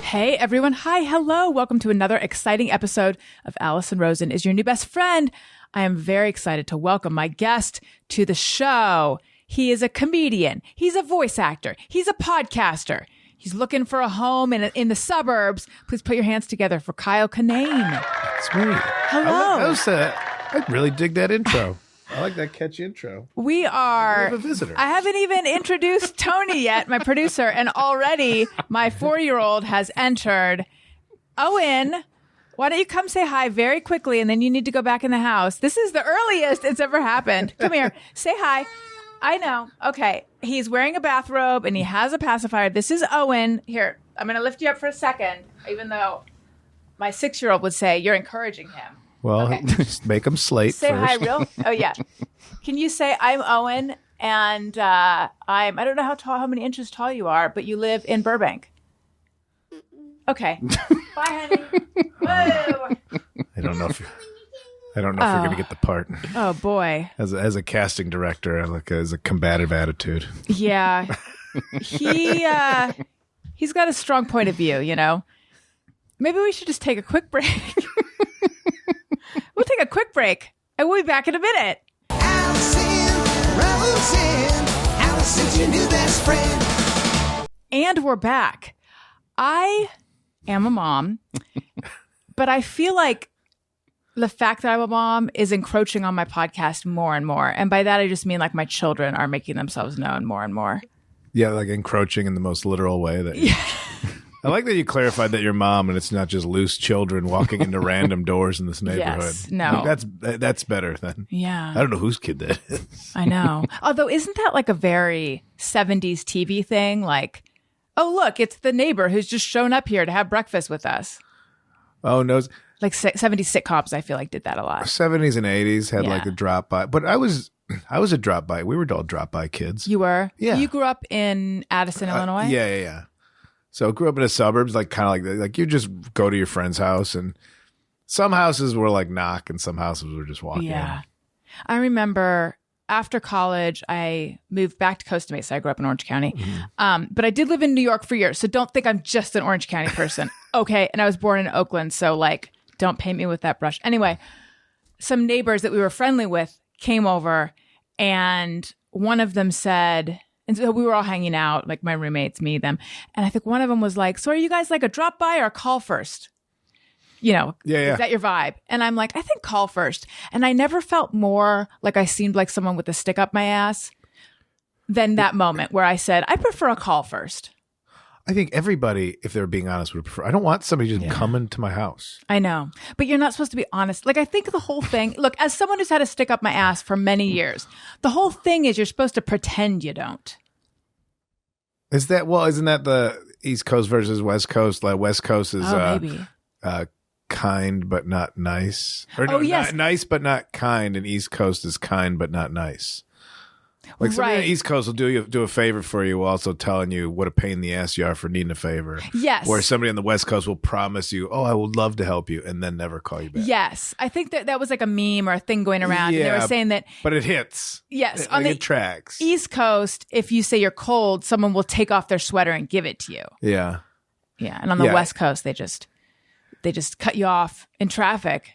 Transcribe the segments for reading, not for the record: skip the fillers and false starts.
Hey, everyone. Hi. Hello. Welcome to another exciting episode of Alison Rosen is your new best friend. I am very excited to welcome my guest to the show. He is a comedian. He's a voice actor. He's a podcaster. He's looking for a home in the suburbs. Please put your hands together for Kyle Kinane. That's me. Hello. I really dig that intro. I like that catchy intro. We have a visitor. I haven't even introduced Tony yet, my producer, and already my 4-year-old has entered. Owen, why don't you come say hi very quickly, and then you need to go back in the house. This is the earliest it's ever happened. Come here. Say hi. I know. Okay. He's wearing a bathrobe, and he has a pacifier. This is Owen. Here, I'm going to lift you up for a second, even though my 6-year-old would say you're encouraging him. Well, okay. Just make them slate say first. Hi, real? Oh, yeah. Can you say, I'm Owen, and I don't know how many inches tall you are, but you live in Burbank. Okay. Bye, honey. Whoa. I don't know if you're going to get the part. Oh, boy. As a casting director, I look as a combative attitude. Yeah. He's got a strong point of view, you know. Maybe we should just take a quick break. We'll take a quick break, and we'll be back in a minute. Alison, Rosen, Alison's your new best friend. And we're back. I am a mom, but I feel like the fact that I'm a mom is encroaching on my podcast more and more. And by that, I just mean like my children are making themselves known more and more. Yeah, like encroaching in the most literal way. I like that you clarified that you're mom and it's not just loose children walking into random doors in this neighborhood. Yes, no. Like, that's better than. Yeah. I don't know whose kid that is. I know. Although, isn't that like a very 70s TV thing? Like, oh, look, it's the neighbor who's just shown up here to have breakfast with us. Oh, no. Like 70s sitcoms, I feel like, did that a lot. 70s and 80s had like Yeah. a drop by. But I was a drop by. We were all drop by kids. You were? Yeah. You grew up in Addison, Illinois? Yeah. So I grew up in the suburbs, like kind of like you just go to your friend's house, and some houses were like knock, and some houses were just walk in. Yeah. I remember after college, I moved back to Costa Mesa. I grew up in Orange County. Mm-hmm. But I did live in New York for years, so don't think I'm just an Orange County person. Okay. And I was born in Oakland, so like, don't paint me with that brush. Anyway, some neighbors that we were friendly with came over, and one of them said, and so we were all hanging out, like my roommates, me, them. And I think one of them was like, so are you guys like a drop by or a call first? You know, Yeah. Is that your vibe? And I'm like, I think call first. And I never felt more like I seemed like someone with a stick up my ass than that moment where I said, I prefer a call first. I think everybody, if they're being honest, would prefer. I don't want somebody just coming to my house. I know. But you're not supposed to be honest. Like, I think the whole thing, look, as someone who's had to stick up my ass for many years, the whole thing is you're supposed to pretend you don't. Isn't that the East Coast versus West Coast? Like West Coast is Maybe. kind but not nice. Or no, yes. nice but not kind, and East Coast is kind but not nice. Like somebody on the East Coast will do a favor for you while also telling you what a pain in the ass you are for needing a favor. Yes. Where somebody on the West Coast will promise you, oh, I would love to help you, and then never call you back. Yes. I think that was like a meme or a thing going around. And they were saying that. But it hits. Yes. On the it tracks. East Coast, if you say you're cold, someone will take off their sweater and give it to you. Yeah. Yeah. And on the West Coast, they just cut you off in traffic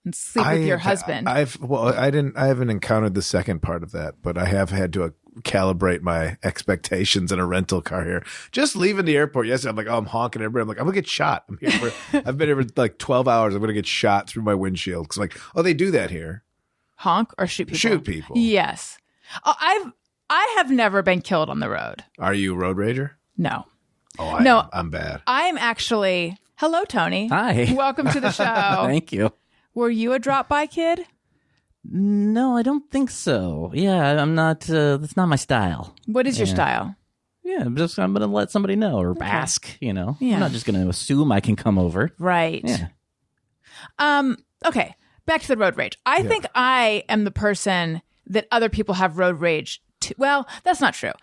and sleep with your husband. I haven't encountered the second part of that, but I have had to calibrate my expectations in a rental car here. Just leaving the airport yesterday, I'm like, oh, I'm honking at everybody. I'm like, I'm gonna get shot. I've been here for like 12 hours. I'm gonna get shot through my windshield. Cause I'm like, oh, they do that here. Honk or shoot people? Shoot people. Yes. I have never been killed on the road. Are you a road rager? No. Oh, No. I'm bad. I'm actually. Hello, Tony. Hi. Welcome to the show. Thank you. Were you a drop-by kid? No, I don't think so. Yeah, I'm not. That's not my style. What is your style? Yeah, I'm going to let somebody know or ask, you know. Yeah. I'm not just going to assume I can come over. Right. Yeah. Okay. Back to the road rage. I think I am the person that other people have road rage to. Well, that's not true.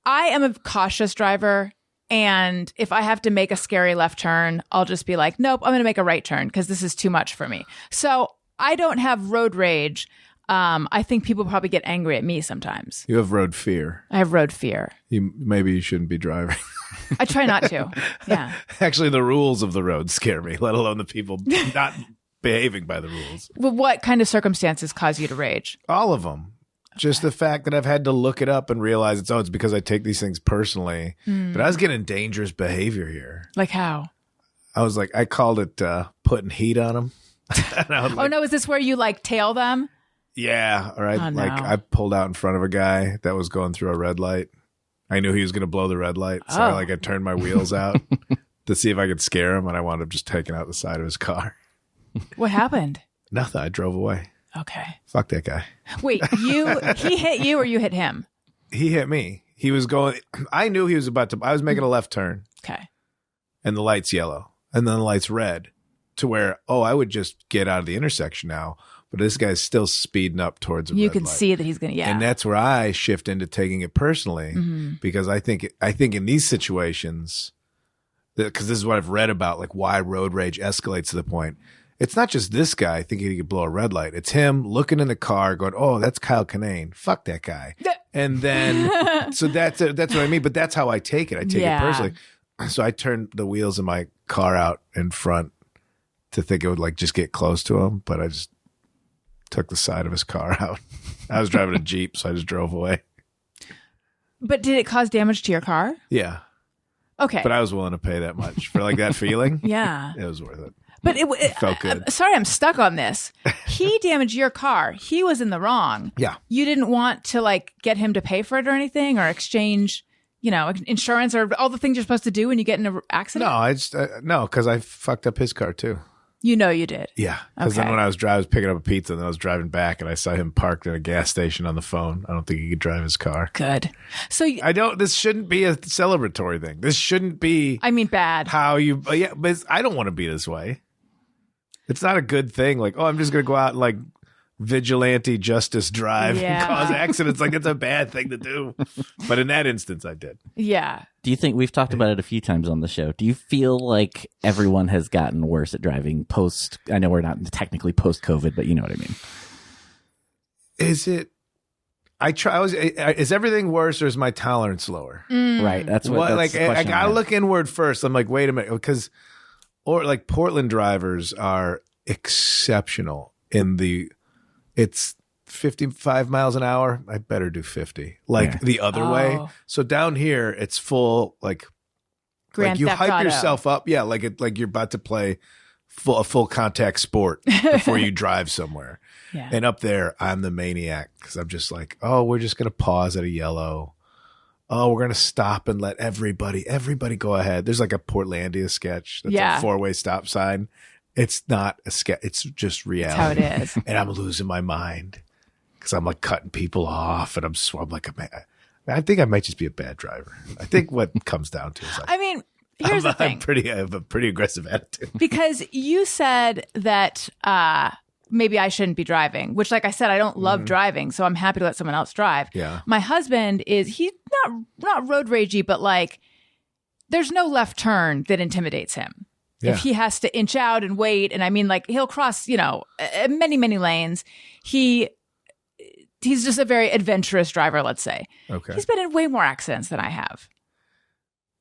I am a cautious driver. And if I have to make a scary left turn, I'll just be like, nope, I'm going to make a right turn because this is too much for me. So I don't have road rage. I think people probably get angry at me sometimes. You have road fear. I have road fear. Maybe you shouldn't be driving. I try not to. Yeah. Actually, the rules of the road scare me, let alone the people not behaving by the rules. Well, what kind of circumstances cause you to rage? All of them. Just the fact that I've had to look it up and realize it's because I take these things personally. But I was getting dangerous behavior here. Like how? I called it putting heat on them. Oh, no. Is this where you like tail them? Yeah. All right. Oh, no. Like I pulled out in front of a guy that was going through a red light. I knew he was going to blow the red light. So I turned my wheels out to see if I could scare him. And I wound up just taking out the side of his car. What happened? Nothing. I drove away. Okay. Fuck that guy. Wait, he hit you or you hit him? He hit me. He was going, I knew he was I was making a left turn. Okay. And the light's yellow. And then the light's red to where, I would just get out of the intersection now. But this guy's still speeding up towards a red light. You can see that he's going to, And that's where I shift into taking it personally because I think in these situations, because this is what I've read about, like why road rage escalates to the point. It's not just this guy thinking he could blow a red light. It's him looking in the car going, oh, that's Kyle Kinane. Fuck that guy. And then, so that's what I mean. But that's how I take it. I take it personally. So I turned the wheels of my car out in front to think it would like just get close to him. But I just took the side of his car out. I was driving a Jeep, so I just drove away. But did it cause damage to your car? Yeah. Okay. But I was willing to pay that much for like that feeling. Yeah. It was worth it. But it felt good. Sorry, I'm stuck on this. He damaged your car. He was in the wrong. Yeah. You didn't want to like get him to pay for it or anything or exchange, insurance or all the things you're supposed to do when you get in an accident? No, because I fucked up his car too. You did. Yeah. Because then when I was picking up a pizza and then I was driving back and I saw him parked in a gas station on the phone. I don't think he could drive his car. Good. So this shouldn't be a celebratory thing. This shouldn't be. Bad. But I don't want to be this way. It's not a good thing. Like, I'm just going to go out and like vigilante justice drive and cause accidents. Like, it's a bad thing to do. But in that instance, I did. Yeah. Do you think we've talked about it a few times on the show? Do you feel like everyone has gotten worse at driving post? I know we're not technically post COVID, but you know what I mean. Is it? Is everything worse or is my tolerance lower? Right. That's what. That's the I question gotta look inward first. I'm like, wait a minute, because. Or like Portland drivers are exceptional it's 55 miles an hour. I better do 50. Like the other way. So down here, it's full like Grand you Theft hype Auto. yourself up. Yeah, like you're about to play a full contact sport before you drive somewhere. Yeah. And up there, I'm the maniac because I'm just like, we're just gonna pause at a yellow. We're going to stop and let everybody go ahead. There's like a Portlandia sketch. That's a 4-way stop sign. It's not a sketch. It's just reality. That's how it is. And I'm losing my mind because I'm like cutting people off and I'm like, I think I might just be a bad driver. I think what comes down to is here's the thing. I have a pretty aggressive attitude. Because you said that maybe I shouldn't be driving, which like I said, I don't love driving, so I'm happy to let someone else drive. Yeah. My husband he's not road ragey, but like there's no left turn that intimidates him. Yeah. If he has to inch out and wait, and like he'll cross, many, many lanes. He's just a very adventurous driver, let's say. Okay. He's been in way more accidents than I have.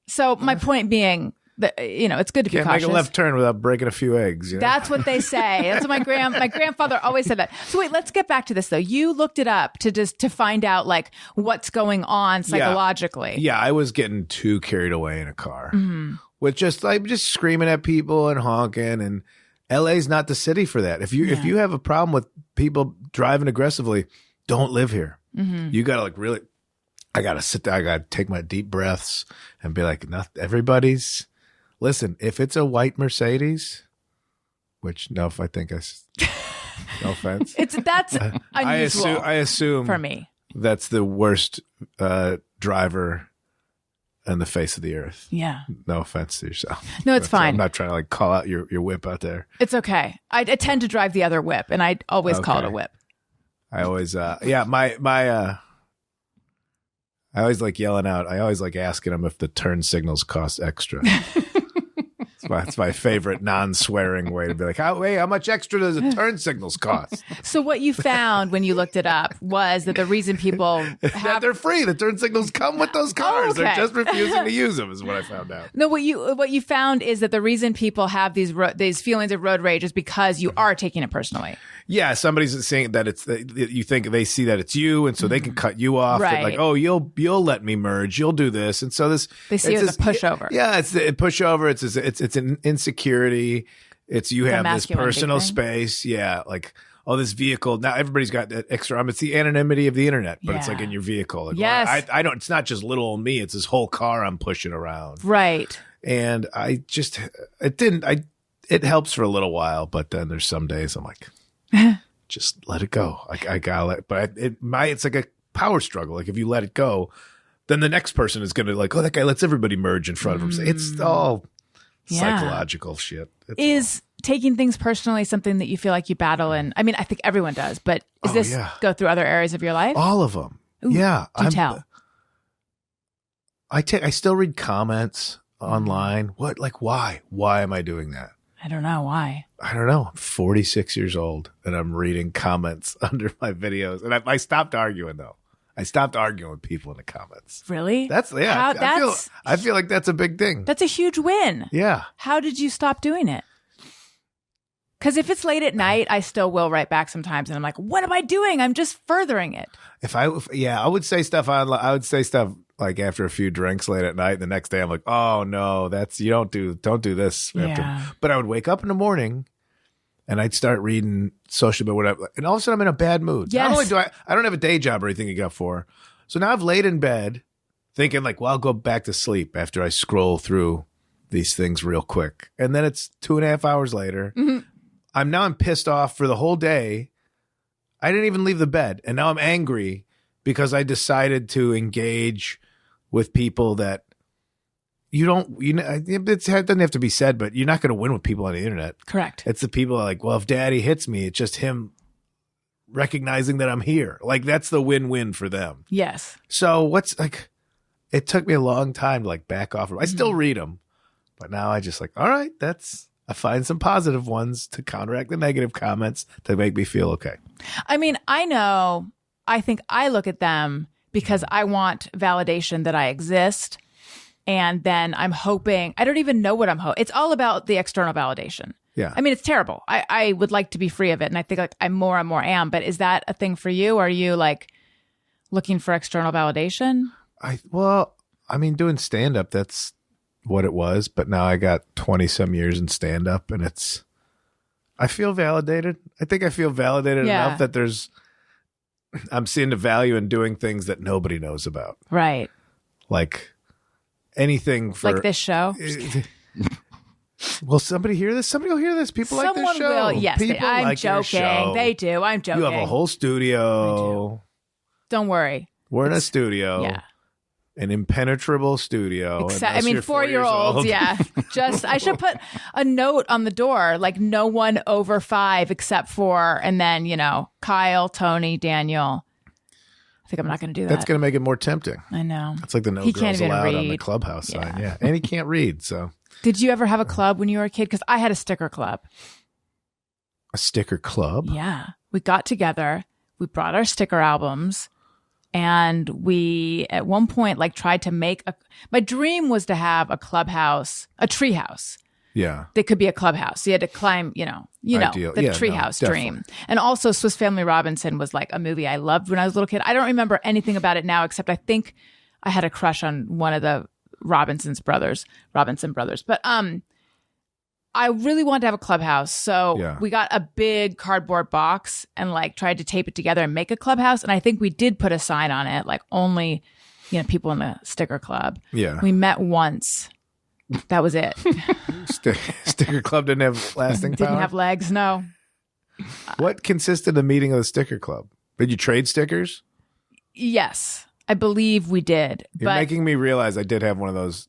So my point being that, it's good to be cautious. cautious. Make a left turn without breaking a few eggs. That's what they say. That's what my grandfather always said that. So wait, let's get back to this though. You looked it up to find out like what's going on psychologically. Yeah, I was getting too carried away in a car with just screaming at people and honking. And LA's not the city for that. If you have a problem with people driving aggressively, don't live here. You got to like really. I got to sit there. I got to take my deep breaths and be like, everybody's. Listen, if it's a white Mercedes, which no offense. That's unusual. I assume for me that's the worst driver on the face of the earth. Yeah. No offense to yourself. No, it's fine. I'm not trying to like call out your whip out there. It's okay. I tend to drive the other whip, and I always call it a whip. I always I always like yelling out. I always like asking them if the turn signals cost extra. That's my favorite non-swearing way to be like, how much extra does the turn signals cost? So what you found when you looked it up was that the reason people That have they're free. The turn signals come with those cars. okay. They're just refusing to use them is what I found out. no, what you found is that the reason people have these feelings of road rage is because you are taking it personally. Yeah, somebody's saying that you think they see that it's you, and so they can cut you off. Right. Like, oh, you'll let me merge. You'll do this, and so this They see it as a pushover. Yeah, it's a pushover. It's an insecurity. It's you have this masculinity personal thing. space. Yeah, like this vehicle. Now everybody's got that extra. It's the anonymity of the internet, but it's Yeah. like in your vehicle. Like, Yes. well, I don't. It's not just little old me. It's this whole car I'm pushing around. Right. And it helps for a little while, but then there's some days I'm like, just let it go. I gotta let, but it's like a power struggle. Like if you let it go, then the next person is going to like, oh, that guy lets everybody merge in front of him. It's all Yeah. psychological shit. Is taking things personally something that you feel like you battle in? I mean, I think everyone does, but is this yeah. go through other areas of your life? all of them. Ooh, Yeah. do tell. I still read comments online. What, like, why am I doing that? I don't know why. I don't know. I'm 46 years old and I'm reading comments under my videos. And I stopped arguing though. I stopped arguing with people in the comments. Really? That's I feel like that's a big thing. That's a huge win. Yeah. How did you stop doing it? Because if it's late at night, I still will write back sometimes, and I'm like, "What am I doing? I'm just furthering it." I would say stuff online. I would say stuff like after a few drinks late at night. The next day, I'm like, "Oh no, don't do this." Yeah. But I would wake up in the morning, and I'd start reading social media, whatever, and all of a sudden I'm in a bad mood. Yes. Not only do I don't have a day job or anything to get up for, so now I've laid in bed thinking like, "Well, I'll go back to sleep after I scroll through these things real quick," and then it's 2.5 hours later. Mm-hmm. I'm pissed off for the whole day. I didn't even leave the bed. And now I'm angry because I decided to engage with people that it doesn't have to be said, but you're not going to win with people on the internet. Correct. It's the people that are like, well, if daddy hits me, it's just him recognizing that I'm here. Like that's the win-win for them. Yes. So it took me a long time to like back off. I still read them, but now I just like, all right, I find some positive ones to counteract the negative comments to make me feel okay. I mean, I think I look at them because I want validation that I exist. And then I'm hoping, I don't even know what I'm hoping. It's all about the external validation. Yeah. I mean, it's terrible. I would like to be free of it. And I think like I more and more am. But is that a thing for you? Are you like looking for external validation? Doing stand-up, that's what it was, but now I got 20 some years in stand up and I feel validated. I think I feel validated enough that I'm seeing the value in doing things that nobody knows about. Right. Like anything for like this show. Will somebody hear this? Somebody will hear this. People like this show. Someone will. Yes. People I'm like your joking. show. They do. I'm joking. You have a whole studio. Don't worry. We're in a studio. Yeah. An impenetrable studio. I mean, 4-year-olds, yeah. I should put a note on the door, like no one over 5 except for, and then, Kyle, Tony, Daniel. I think I'm not going to do that. That's going to make it more tempting. I know. It's like the no He girls can't even allowed on the read. clubhouse sign. Yeah. Yeah. And he can't read. So Did you ever have a club when you were a kid? Because I had a sticker club. a sticker club. Yeah. We got together. We brought our sticker albums. And we, at one point, tried to make my dream was to have a clubhouse, a treehouse. Yeah. That could be a clubhouse. You had to climb, Ideal. the Yeah, treehouse no, dream. And also Swiss Family Robinson was like a movie I loved when I was a little kid. I don't remember anything about it now, except I think I had a crush on one of the Robinson brothers. But I really wanted to have a clubhouse. So we got a big cardboard box and tried to tape it together and make a clubhouse. And I think we did put a sign on it, only, people in the sticker club. Yeah. We met once. That was it. Sticker club didn't have lasting power. Didn't have legs. No. What consisted the meeting of the sticker club? Did you trade stickers? Yes, I believe we did. You're making me realize I did have one of those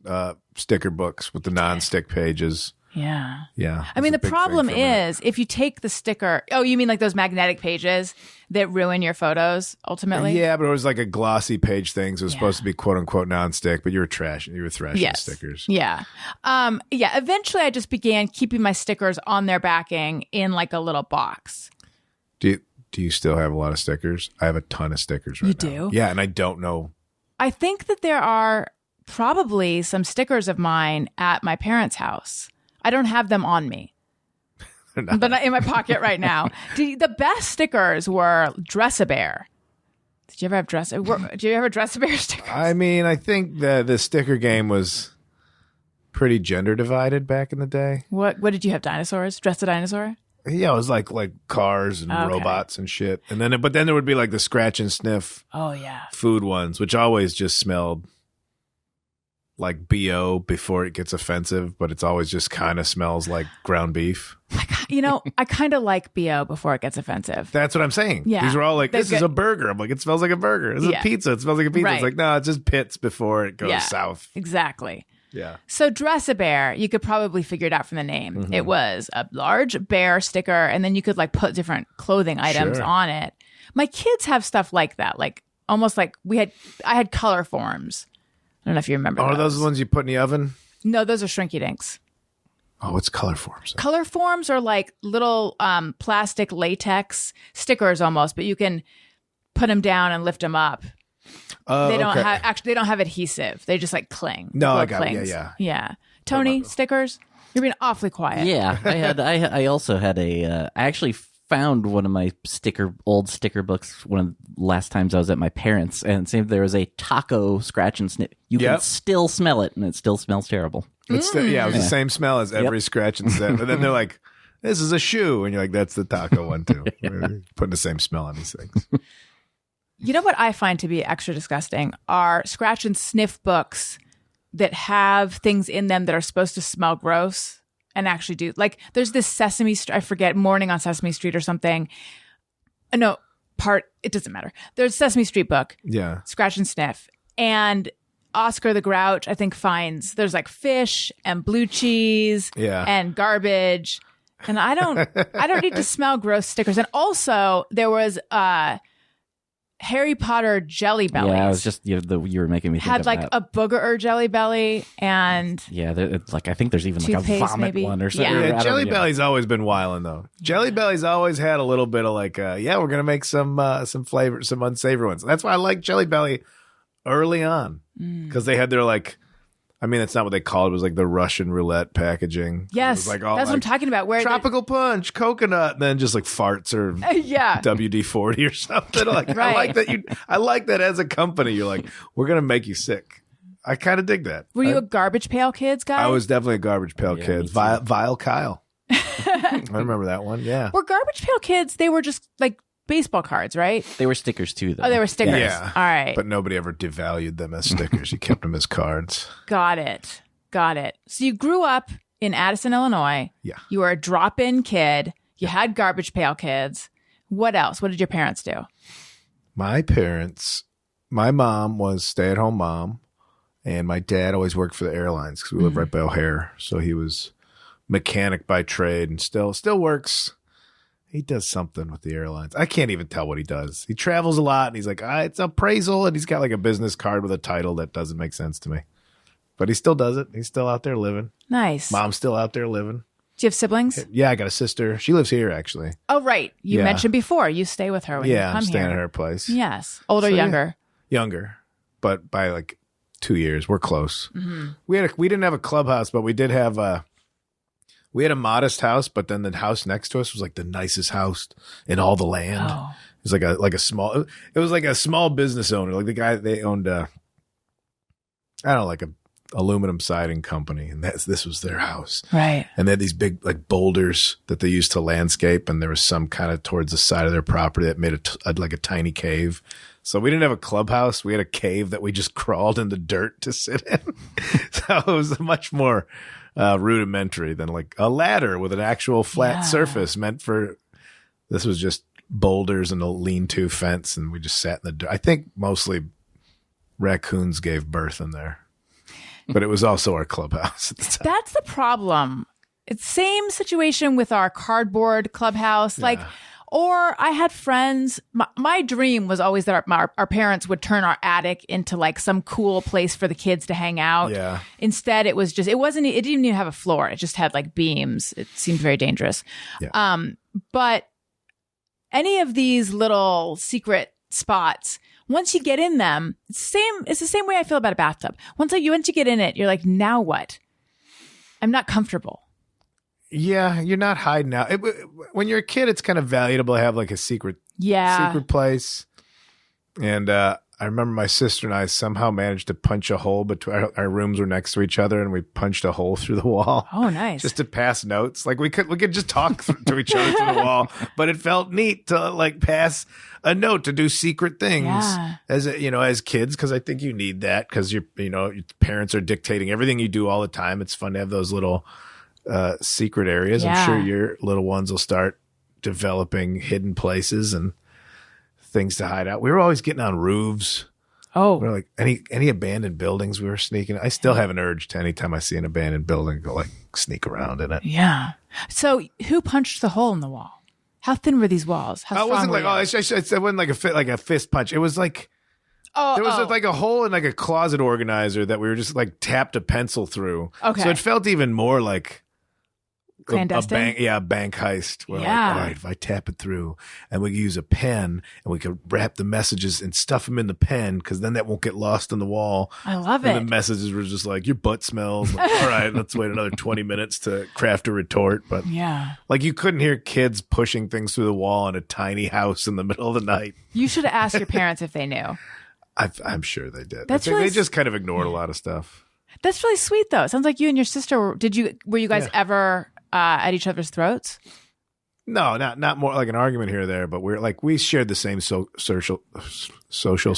sticker books with the non-stick pages. Yeah. Yeah. I mean, the It's a big thing problem for a minute. is if you take the sticker, oh, you mean like those magnetic pages that ruin your photos ultimately? Yeah, but it was like a glossy page thing. So it was Yeah. supposed to be quote unquote nonstick, but you were thrashing stickers. Yeah. Yeah. Eventually I just began keeping my stickers on their backing in like a little box. Do you still have a lot of stickers? I have a ton of stickers right now. You do? Yeah, and I don't know. I think that there are probably some stickers of mine at my parents' house. I don't have them on me, but in my pocket right now. The best stickers were Dress-A-Bear. Did you ever have Did you ever have Dress-A-Bear stickers? I mean, I think the sticker game was pretty gender divided back in the day. What did you have? Dinosaurs? Dress a Dinosaur? Yeah, it was like cars and Okay. robots and shit. And then but then there would be like the scratch and sniff Oh yeah. food ones, which always just smelled like BO before it gets offensive, but it's always just kind of smells like ground beef. I kind of like BO before it gets offensive. That's what I'm saying. Yeah. These were all like, They're this is good. a burger. I'm like, it smells like a burger. This is Yeah. a pizza. It smells like a pizza. Right. It's like, no, it just pits before it goes Yeah. south. Exactly. Yeah. So Dress-A-Bear, you could probably figure it out from the name. Mm-hmm. It was a large bear sticker, and then you could like put different clothing items Sure. on it. My kids have stuff like that, like almost like I had color forms. I don't know if you remember. Are those the ones you put in the oven? No, those are Shrinky Dinks. Oh, what's color forms? Color forms are like little plastic latex stickers almost, but you can put them down and lift them up. Oh, They don't okay. they don't have adhesive. They just like cling. No, Glue I got it. clings. Yeah. Tony, stickers. You're being awfully quiet. Yeah, I also had I actually found one of my old sticker books one of the last times I was at my parents', and there was a taco scratch and sniff. You Yep. can still smell it, and it still smells terrible. It's it was the same smell as every scratch and sniff. And then they're like, this is a shoe. And you're like, that's the taco one too. We're putting the same smell on these things. You know what I find to be extra disgusting are scratch and sniff books that have things in them that are supposed to smell gross and actually do. Like there's this Sesame Street, I forget, Morning on Sesame Street or something. No, it doesn't matter. There's a Sesame Street book, Yeah. scratch and sniff. And Oscar the Grouch, I think, finds there's like fish and blue cheese Yeah. and garbage. And I don't need to smell gross stickers. And also there was Harry Potter Jelly Bellies. Yeah, I was just you were making me think had of like that. a booger Jelly Belly and Yeah, it's like I think there's even like a Toothpaste, vomit maybe? one or something. Yeah. I Yeah, don't Jelly know. Belly's always been wilding though. Jelly Belly's always had a little bit of like, we're gonna make some flavor, some unsavory ones. That's why I like Jelly Belly early on because they had their like, I mean, that's not what they called it. It was like the Russian roulette packaging. yes, it was like all that's what I'm talking about. Where tropical punch, coconut, and then just like farts or yeah, WD-40 or something. Like Right. I like that as a company. You're like, we're gonna make you sick. I kind of dig that. were you a Garbage Pail Kids guy? I was definitely a Garbage Pail Yeah, Kid. me too. Vile Kyle. I remember that one. Yeah. Were Garbage Pail Kids? They were just like baseball cards, right? They were stickers too, though. Oh, they were stickers. Yeah. All right, But nobody ever devalued them as stickers. You kept them as cards. got it. So you grew up in Addison, Illinois. Yeah. You were a drop-in kid. You had Garbage Pail Kids. What else? What did your parents do? My mom was stay-at-home mom, and my dad always worked for the airlines because we live right by O'Hare. So he was mechanic by trade and still works. He does something with the airlines. I can't even tell what he does. He travels a lot, and he's like, it's appraisal, and he's got like a business card with a title that doesn't make sense to me. But he still does it. He's still out there living. Nice. Mom's still out there living. Do you have siblings? Yeah, I got a sister. She lives here, actually. Oh, right. You Yeah. mentioned before you stay with her when you Yeah, come I'm staying here. at her place. Yes. Older, So, yeah. younger. Younger, but by like 2 years. We're close. Mm-hmm. We didn't have a clubhouse, but we did have we had a modest house, but then the house next to us was like the nicest house in all the land. Oh. It was like a small. It was like a small business owner, like the guy they owned. I don't know, like a aluminum siding company, and this was their house. Right. And they had these big like boulders that they used to landscape, and there was some kind of towards the side of their property that made like a tiny cave. So we didn't have a clubhouse. We had a cave that we just crawled in the dirt to sit in. So it was much more rudimentary than like a ladder with an actual flat Yeah. surface meant for. This was just boulders and a lean-to fence, and we just sat in the dirt. I think mostly raccoons gave birth in there, but it was also our clubhouse at the time. That's the problem It's same situation with our cardboard clubhouse. Like, or I had friends. My dream was always that our parents would turn our attic into like some cool place for the kids to hang out. Yeah. Instead, it didn't even have a floor. It just had like beams. It seemed very dangerous. Yeah. But any of these little secret spots, once you get in them, it's the same way I feel about a bathtub. Once you get in it, you're like, now what? I'm not comfortable. Yeah, you're not hiding out. When you're a kid, it's kind of valuable to have like a secret place. And I remember my sister and I somehow managed to punch a hole between our rooms were next to each other, and we punched a hole through the wall. Oh, nice! Just to pass notes. Like we could just talk to each other through the wall, but it felt neat to like pass a note to do secret things as kids, because I think you need that because your parents are dictating everything you do all the time. It's fun to have those little secret areas. Yeah. I'm sure your little ones will start developing hidden places and things to hide out. We were always getting on roofs. Oh, We're like any abandoned buildings we were sneaking. I still have an urge to anytime I see an abandoned building go like sneak around in it. yeah. So who punched the hole in the wall? How thin were these walls? How strong It wasn't were like you? it wasn't like a fist punch. It was like there was like a hole in like a closet organizer that we were just like tapped a pencil through. Okay. So it felt even more like Clandestine? a bank heist. Where Yeah. like, all right, if I tap it through and we could use a pen and we could wrap the messages and stuff them in the pen because then that won't get lost on the wall. I love And it. the messages were just like, your butt smells. Like, all right, let's wait another 20 minutes to craft a retort. But Yeah. like you couldn't hear kids pushing things through the wall in a tiny house in the middle of the night. You should have asked your parents if they knew. I'm sure they did. That's I think really they just kind of ignored a lot of stuff. That's really sweet, though. It sounds like you and your sister were you guys ever at each other's throats? No, not more like an argument here or there, but we shared the same social circles. Social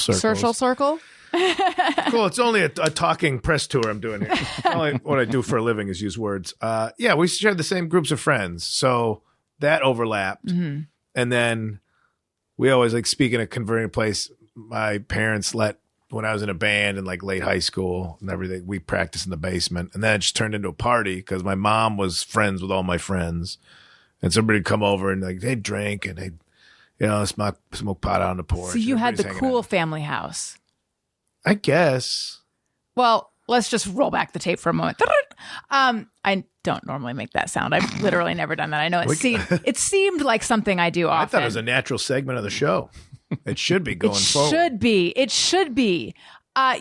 circle? Cool. It's only a talking press tour I'm doing here. Only what I do for a living is use words. We shared the same groups of friends, so that overlapped. Mm-hmm. And then we always like speaking of converting a place. My parents when I was in a band in like late high school and everything, we practiced in the basement, and then it just turned into a party because my mom was friends with all my friends, and somebody would come over and like they'd drink and they'd smoke pot out on the porch. So you had the Everybody's hanging cool out. family house. I guess. Well, let's just roll back the tape for a moment. I don't normally make that sound. I've literally never done that. I know it seemed like something I do often. I thought it was a natural segment of the show. It should be going forward. It should be.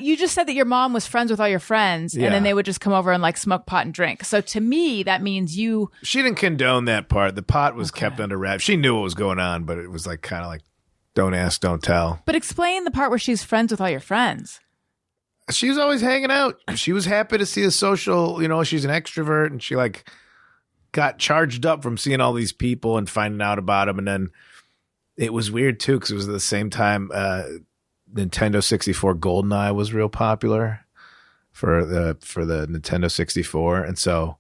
You just said that your mom was friends with all your friends, and then they would just come over and like smoke pot and drink. So to me, that means you. She didn't condone that part. The pot was kept under wraps. She knew what was going on, but it was like kind of like, don't ask, don't tell. But explain the part where she's friends with all your friends. She was always hanging out. She was happy to see a social, she's an extrovert, and she like got charged up from seeing all these people and finding out about them. And then it was weird too, because it was at the same time Nintendo 64 GoldenEye was real popular for the Nintendo 64. And so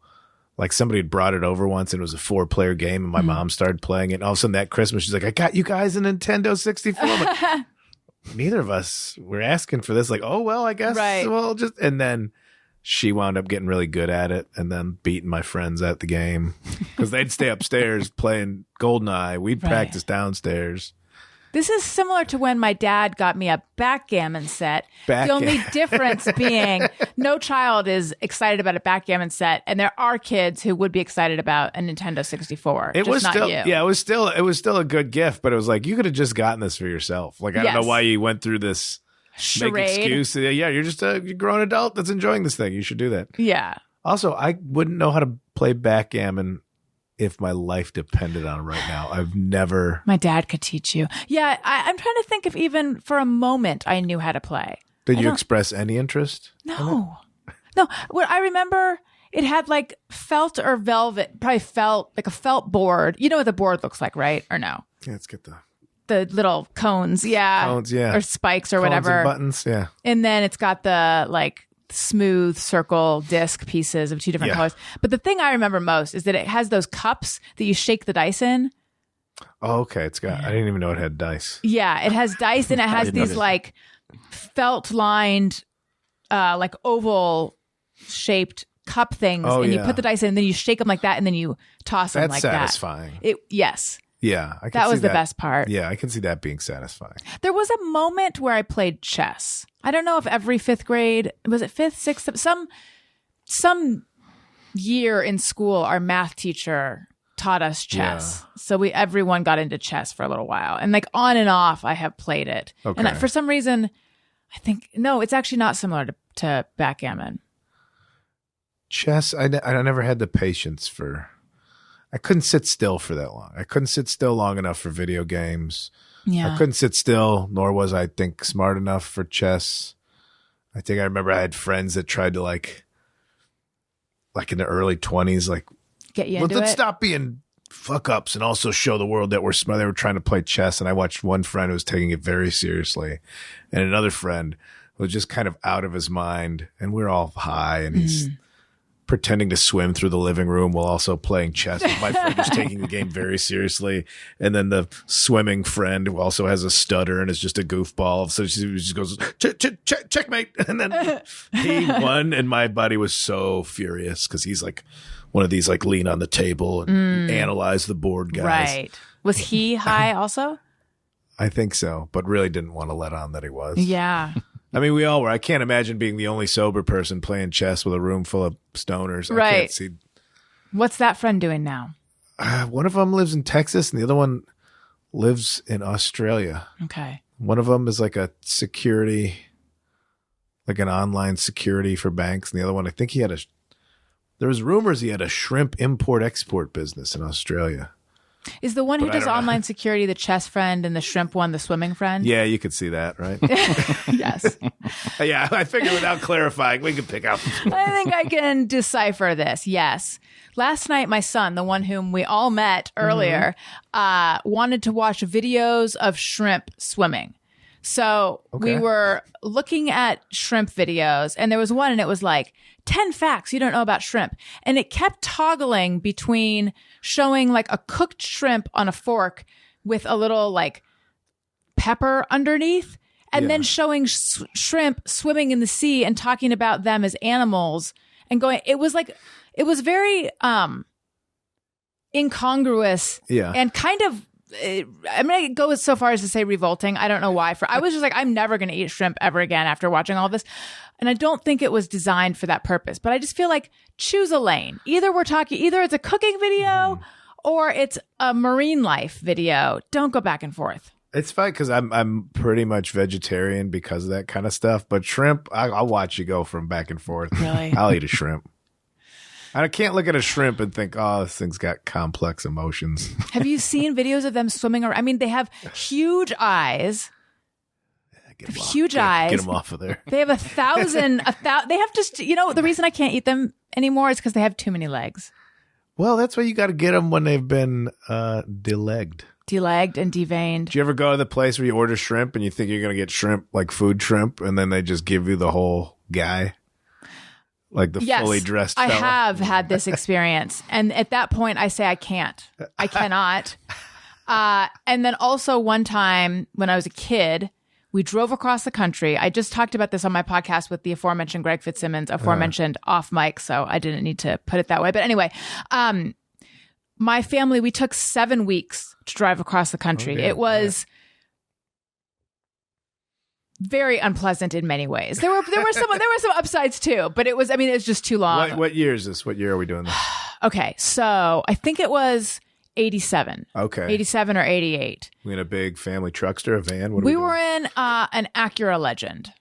like somebody had brought it over once and it was a 4-player game, and my mom started playing it. And all of a sudden that Christmas, she's like, I got you guys a Nintendo 64. I'm like, neither of us were asking for this. Like, oh, well, I guess. Right. Well, and then she wound up getting really good at it and then beating my friends at the game because they'd stay upstairs playing GoldenEye. We'd practice downstairs. This is similar to when my dad got me a backgammon set. The only difference being no child is excited about a backgammon set, and there are kids who would be excited about a Nintendo 64. It was not still, you. yeah, it was still a good gift, but it was like you could have just gotten this for yourself. Like I don't know why you went through this charade. make excuse. Yeah, you're just a grown adult that's enjoying this thing. You should do that. Yeah. Also, I wouldn't know how to play backgammon if my life depended on it right now. I've never. My dad could teach you. Yeah, I'm trying to think if even for a moment I knew how to play. Did you express any interest? No. What I remember, it had like felt or velvet, probably felt like a felt board. You know what the board looks like, right? Or no? Yeah, let's get the little cones, Cones, yeah. or spikes or cones whatever. and buttons, yeah. And then it's got the like smooth circle disc pieces of 2 different colors. But the thing I remember most is that it has those cups that you shake the dice in. Oh, okay. It's got. I didn't even know it had dice. Yeah, it has dice and it has these like felt lined, like oval shaped cup things, and you put the dice in, and then you shake them like that, and then you toss them like satisfying. that. Yes. Yeah, I can that see was the best part. Yeah, I can see that being satisfying. There was a moment where I played chess. I don't know if every fifth grade, was it fifth, sixth, some year in school, our math teacher taught us chess. Yeah. So everyone got into chess for a little while. And like on and off, I have played it. Okay. And for some reason, I think, no, it's actually not similar to backgammon. Chess, I never had the patience for... I couldn't sit still for that long. I couldn't sit still long enough for video games. Yeah. I couldn't sit still, nor was I think smart enough for chess. I think I remember I had friends that tried to like in the early 20s, like, get you into let's it. stop being fuck ups and also show the world that we're smart. They were trying to play chess, and I watched one friend who was taking it very seriously, and another friend who was just kind of out of his mind. And we're all high, and he's pretending to swim through the living room while also playing chess. My friend was taking the game very seriously, and then the swimming friend who also has a stutter and is just a goofball, so she just goes checkmate, and then he won. And my buddy was so furious because he's like one of these like lean on the table and analyze the board guys. Right. Was he high also? I think so, but really didn't want to let on that he was. Yeah. I mean, we all were. I can't imagine being the only sober person playing chess with a room full of stoners. Right. I can't see. What's that friend doing now? One of them lives in Texas, and the other one lives in Australia. Okay. One of them is like a security, like an online security for banks, and the other one, I think there was rumors he had a shrimp import-export business in Australia. Is the one who But I does don't know. online security the chess friend and the shrimp one the swimming friend? Yeah, you could see that, right? Yes. Yeah, I figured without clarifying, we could pick out. I think I can decipher this. Yes. Last night, my son, the one whom we all met earlier, wanted to watch videos of shrimp swimming. So we were looking at shrimp videos, and there was one, and it was like 10 facts you don't know about shrimp. And it kept toggling between showing like a cooked shrimp on a fork with a little like pepper underneath, and then showing shrimp swimming in the sea and talking about them as animals and going, it was very incongruous and kind of, I'm going to go so far as to say revolting. I don't know why. I was just like, I'm never going to eat shrimp ever again after watching all this. And I don't think it was designed for that purpose, but I just feel like choose a lane. Either it's a cooking video or it's a marine life video. Don't go back and forth. It's fine because I'm pretty much vegetarian because of that kind of stuff. But shrimp, I'll watch you go from back and forth. Really? I'll eat a shrimp. I can't look at a shrimp and think, oh, this thing's got complex emotions. Have you seen videos of them swimming around? I mean, they have huge eyes. Get 'em off. Huge eyes. Get them off of there. They have 1,000. They have just, the reason I can't eat them anymore is because they have too many legs. Well, that's why you got to get them when they've been delegged. Delegged and deveined. Do you ever go to the place where you order shrimp and you think you're going to get shrimp, like food shrimp, and then they just give you the whole guy? Like the fully dressed I fella? have had this experience. And at that point, I say I can't. I cannot. And then also one time when I was a kid, we drove across the country. I just talked about this on my podcast with the aforementioned Greg Fitzsimmons, aforementioned off mic, so I didn't need to put it that way. But anyway, my family, we took 7 weeks to drive across the country. Okay. It was very unpleasant in many ways. There were some upsides too, but it was just too long. What year is this? What year are we doing this? Okay, so I think it was 87. Okay. 87 or 88. We in a big family truckster, a van? What are We doing? were in an Acura Legend.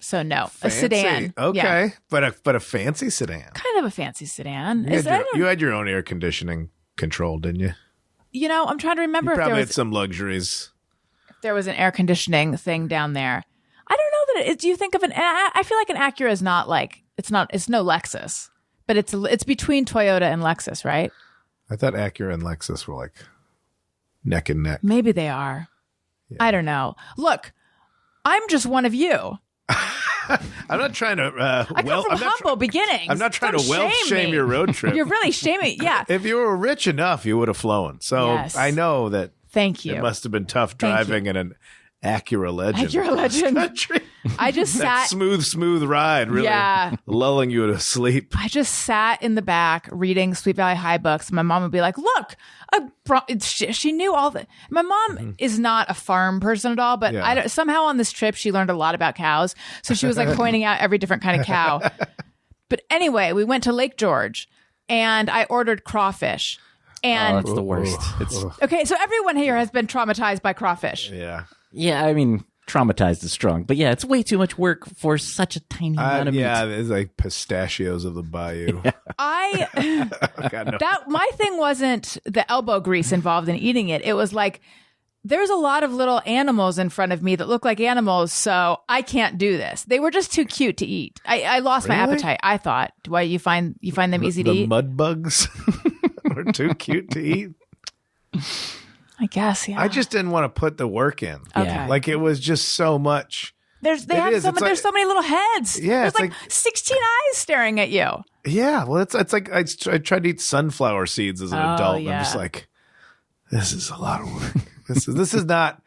So no, Fancy. a sedan. Okay. Yeah. But a fancy sedan. Kind of a fancy sedan. You had your own air conditioning control, didn't you? I'm trying to remember You if probably had some luxuries. there was an air conditioning thing down there. I don't know that do you think of I feel like an Acura is not like, it's no Lexus, but it's between Toyota and Lexus, right? I thought Acura and Lexus were like neck and neck. Maybe they are. Yeah. I don't know. Look, I'm just one of you. I'm not trying to. I come from humble beginnings. I'm not trying Don't to wealth shame your road trip. You're really shaming. Yeah. If you were rich enough, you would have flown. So Yes. I know that. Thank you. It must have been tough driving in an Acura Legend. Acura Legend. Country. I just That sat. smooth ride, really lulling you to sleep. I just sat in the back reading Sweet Valley High books. My mom would be like, "Look, she knew all the." My mom is not a farm person at all, but somehow on this trip she learned a lot about cows. So she was like pointing out every different kind of cow. But anyway, we went to Lake George, and I ordered crawfish. And it's the worst. Okay, so everyone here has been traumatized by crawfish. Yeah, I mean, traumatized is strong, but yeah, it's way too much work for such a tiny amount of meat. Yeah, it's like pistachios of the bayou. My thing wasn't the elbow grease involved in eating it. It was like there's a lot of little animals in front of me that look like animals, so I can't do this. They were just too cute to eat. I lost my appetite. I thought, why you find them easy to eat? The mud bugs were too cute to eat. I guess, yeah. I just didn't want to put the work in. Okay. Like it was just so much. There's so many little heads. Yeah, there's like 16 eyes staring at you. Yeah, well, it's like I tried to eat sunflower seeds as an adult. And I'm just like, this is a lot of work. This is not.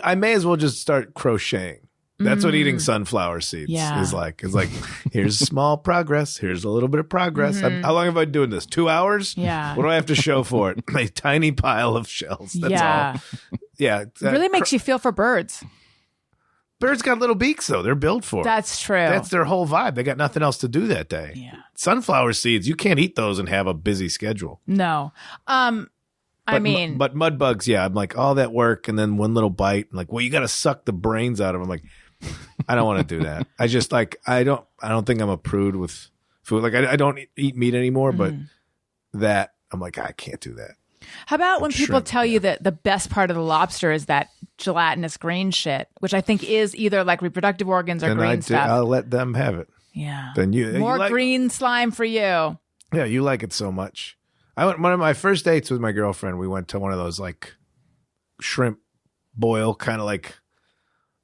I may as well just start crocheting. That's what eating sunflower seeds is like. It's like, here's small progress. Here's a little bit of progress. How long have I been doing this? 2 hours? Yeah. What do I have to show for it? A tiny pile of shells. That's all. Yeah. It really makes you feel for birds. Birds got little beaks, though. They're built for it. That's true. That's their whole vibe. They got nothing else to do that day. Yeah. Sunflower seeds, you can't eat those and have a busy schedule. No. But mud bugs, yeah. I'm like, all that work and then one little bite. I'm like, well, you got to suck the brains out of them. I'm like, I don't want to do that. I just like, I don't think I'm a prude with food. Like I don't eat meat anymore, but that I'm like, I can't do that. How about when people tell you that the best part of the lobster is that gelatinous green shit, which I think is either like reproductive organs or green stuff. I'll let them have it. Yeah. Then more green slime for you. Yeah, you like it so much. One of my first dates with my girlfriend, we went to one of those like shrimp boil kind of like.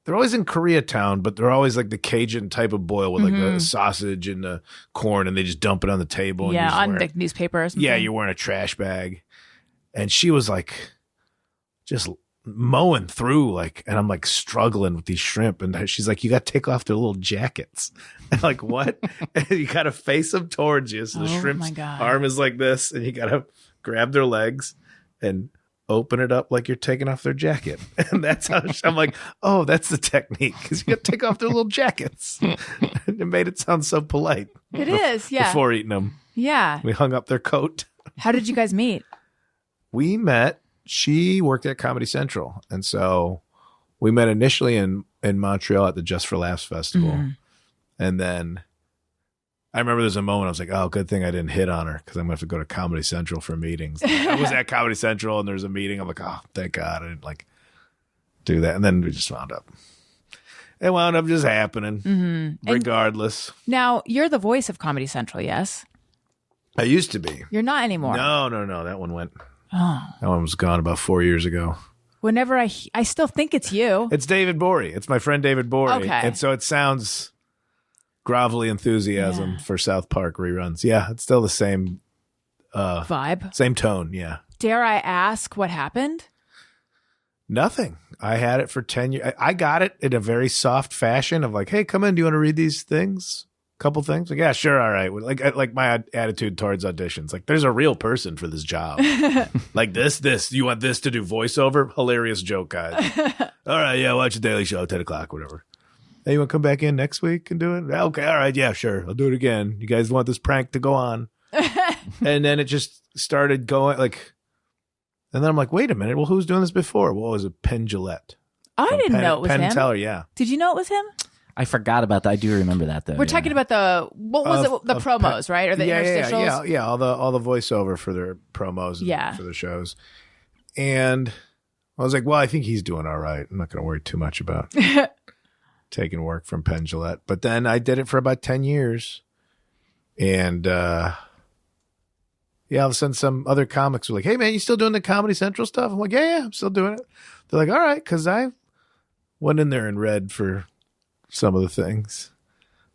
They're always in Koreatown, but they're always like the Cajun type of boil with like the sausage and the corn, and they just dump it on the table. Yeah, on the newspaper or something. Yeah, you're wearing a trash bag. And she was like just mowing through and I'm like struggling with these shrimp. And she's like, you got to take off their little jackets. I'm like, what? And you got to face them towards you. So the shrimp's arm is like this, and you got to grab their legs and open it up like you're taking off their jacket. And that's how I'm like, oh, that's the technique, because you got to take off their little jackets. And it made it sound so polite. It is, yeah. Before eating them. Yeah. We hung up their coat. How did you guys meet? We met, she worked at Comedy Central. And so we met initially in Montreal at the Just for Laughs Festival. And then I remember there's a moment I was like, oh, good thing I didn't hit on her, because I'm going to have to go to Comedy Central for meetings. I was at Comedy Central and there's a meeting. I'm like, oh, thank God I didn't do that. And then we just wound up. It wound up just happening regardless. Now, you're the voice of Comedy Central, yes? I used to be. You're not anymore. No. That one went. Oh. That one was gone about 4 years ago. Whenever I still think it's you. It's David Bory. It's my friend David Bory. Okay. And so it sounds grovelly enthusiasm for South Park reruns. Yeah, it's still the same vibe. Same tone, yeah. Dare I ask what happened? Nothing. I had it for 10 years. I got it in a very soft fashion of like, hey, come in. Do you want to read these things? Couple things? Like, yeah, sure. All right. Like my attitude towards auditions. Like, there's a real person for this job. Like this. You want this to do voiceover? Hilarious joke, guys. All right. Yeah. Watch the Daily Show, 10 o'clock, whatever. Hey, you want to come back in next week and do it? Okay. All right. Yeah, sure. I'll do it again. You guys want this prank to go on? And then it just started going and then I'm like, wait a minute. Well, who's doing this before? What was it? Penn Jillette. I didn't know it was Penn him. Teller, yeah. Did you know it was him? I forgot about that. I do remember that, though. We're talking about the promos, right? Or the interstitials? Yeah. All the voiceover for their promos and for the shows. And I was like, well, I think he's doing all right. I'm not going to worry too much about taking work from Penn Jillette. But then I did it for about 10 years. And all of a sudden some other comics were like, hey, man, you still doing the Comedy Central stuff? I'm like, yeah, I'm still doing it. They're like, all right, because I went in there and read for some of the things.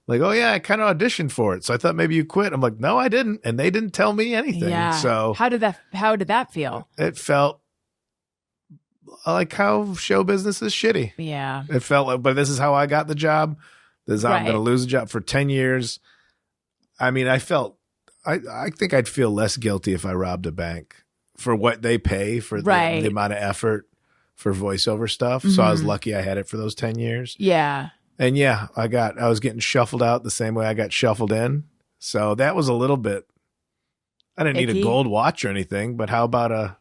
Like, oh, yeah, I kind of auditioned for it. So I thought maybe you quit. I'm like, no, I didn't. And they didn't tell me anything. Yeah. So how did that feel? It felt like how show business is shitty. Yeah. It felt like, but this is how I got the job. This is how I'm Right. going to lose a job for 10 years. I mean, I think I'd feel less guilty if I robbed a bank for what they pay for Right. the amount of effort for voiceover stuff. So I was lucky I had it for those 10 years. Yeah. And yeah, I was getting shuffled out the same way I got shuffled in. So that was a little bit, I didn't need Icky. a gold watch or anything, but how about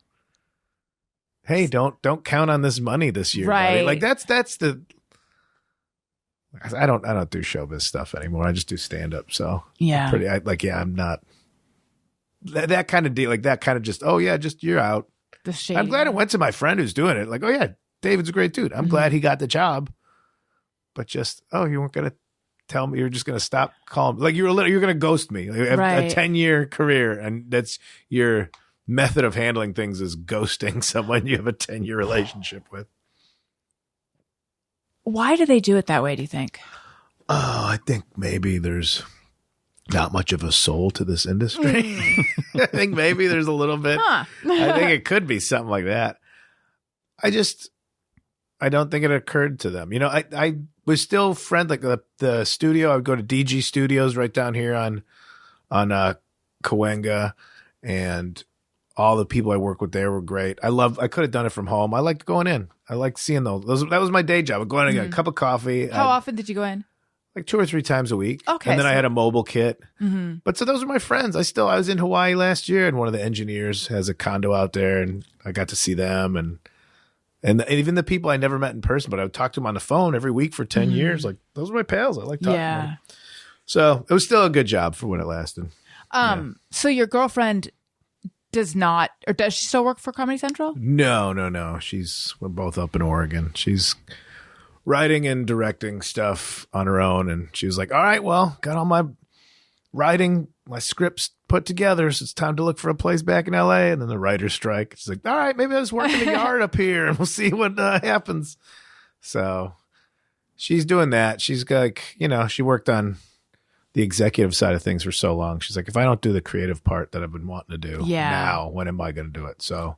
hey, don't count on this money this year. Right. Buddy. Like that's the, I don't do showbiz stuff anymore. I just do stand up. So Yeah. I'm not that kind of deal. Like that kind of just, oh yeah, just you're out. The shady. I'm glad I went to my friend who's doing it. Like, oh yeah, David's a great dude. I'm glad he got the job. But just, oh, you weren't going to tell me, you're just going to stop calling. Like you're going to ghost me. Like, a Right. 10-year career. And that's your method of handling things, is ghosting someone you have a 10-year relationship with. Why do they do it that way, do you think? Oh, I think maybe there's not much of a soul to this industry. I think maybe there's a little bit. Huh. I think it could be something like that. I don't think it occurred to them. You know, I was still friends, like the studio. I would go to DG Studios right down here on Cahuenga, and all the people I work with there were great. I could have done it from home. I liked going in. I liked seeing those. That was my day job. I'd go in and get a cup of coffee. How often did you go in? Like 2 or 3 times a week. Okay, And then I so- had a mobile kit. But so those are my friends. I was in Hawaii last year, and one of the engineers has a condo out there, and I got to see them, and even the people I never met in person, but I would talk to them on the phone every week for 10 years. Like, those are my pals. I like talking to them. So it was still a good job for when it lasted. So your girlfriend does not, or does she still work for Comedy Central? No. We're both up in Oregon. She's writing and directing stuff on her own. And she was like, all right, well, got all my writing, my scripts put together. So it's time to look for a place back in LA. And then the writer's strike. She's like, all right, maybe I'll just work in the yard up here and we'll see what happens. So she's doing that. She's like, she worked on the executive side of things for so long. She's like, if I don't do the creative part that I've been wanting to do now, when am I going to do it? So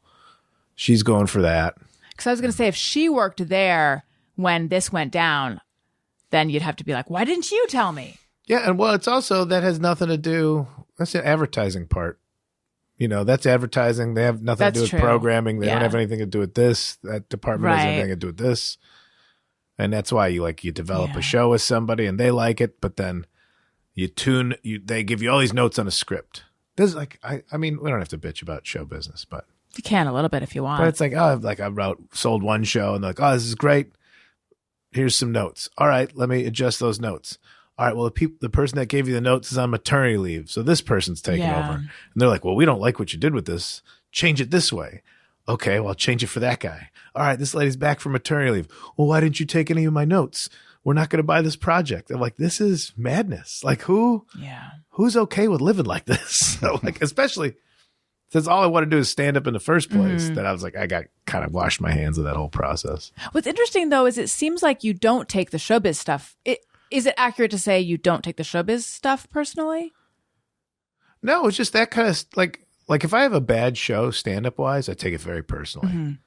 she's going for that. Because I was going to say, if she worked there when this went down, then you'd have to be like, why didn't you tell me? Yeah. And well, it's also, that has nothing to do, that's the advertising part. That's advertising. They have nothing to do That's with true. programming. They Yeah. don't have anything to do with this. That department has Right. anything to do with this. And that's why you develop Yeah. a show with somebody and they like it, but then they give you all these notes on a script. This is I mean, we don't have to bitch about show business, but You can a little bit if you want. it's like, I sold one show and they're like, oh, this is great. Here's some notes. All right, let me adjust those notes. All right, well, the person that gave you the notes is on maternity leave, so this person's taking Yeah. over. And they're like, well, we don't like what you did with this. Change it this way. Okay, well, I'll change it for that guy. All right, this lady's back from maternity leave. Well, why didn't you take any of my notes? We're not going to buy this project. I'm like, this is madness. Like, who's okay with living like this? So, especially since all I want to do is stand up in the first place, that I was like, I got kind of washed my hands of that whole process. What's interesting, though, is it seems like you don't take the showbiz stuff. Is it accurate to say you don't take the showbiz stuff personally? No, it's just that kind of like if I have a bad show stand up wise, I take it very personally.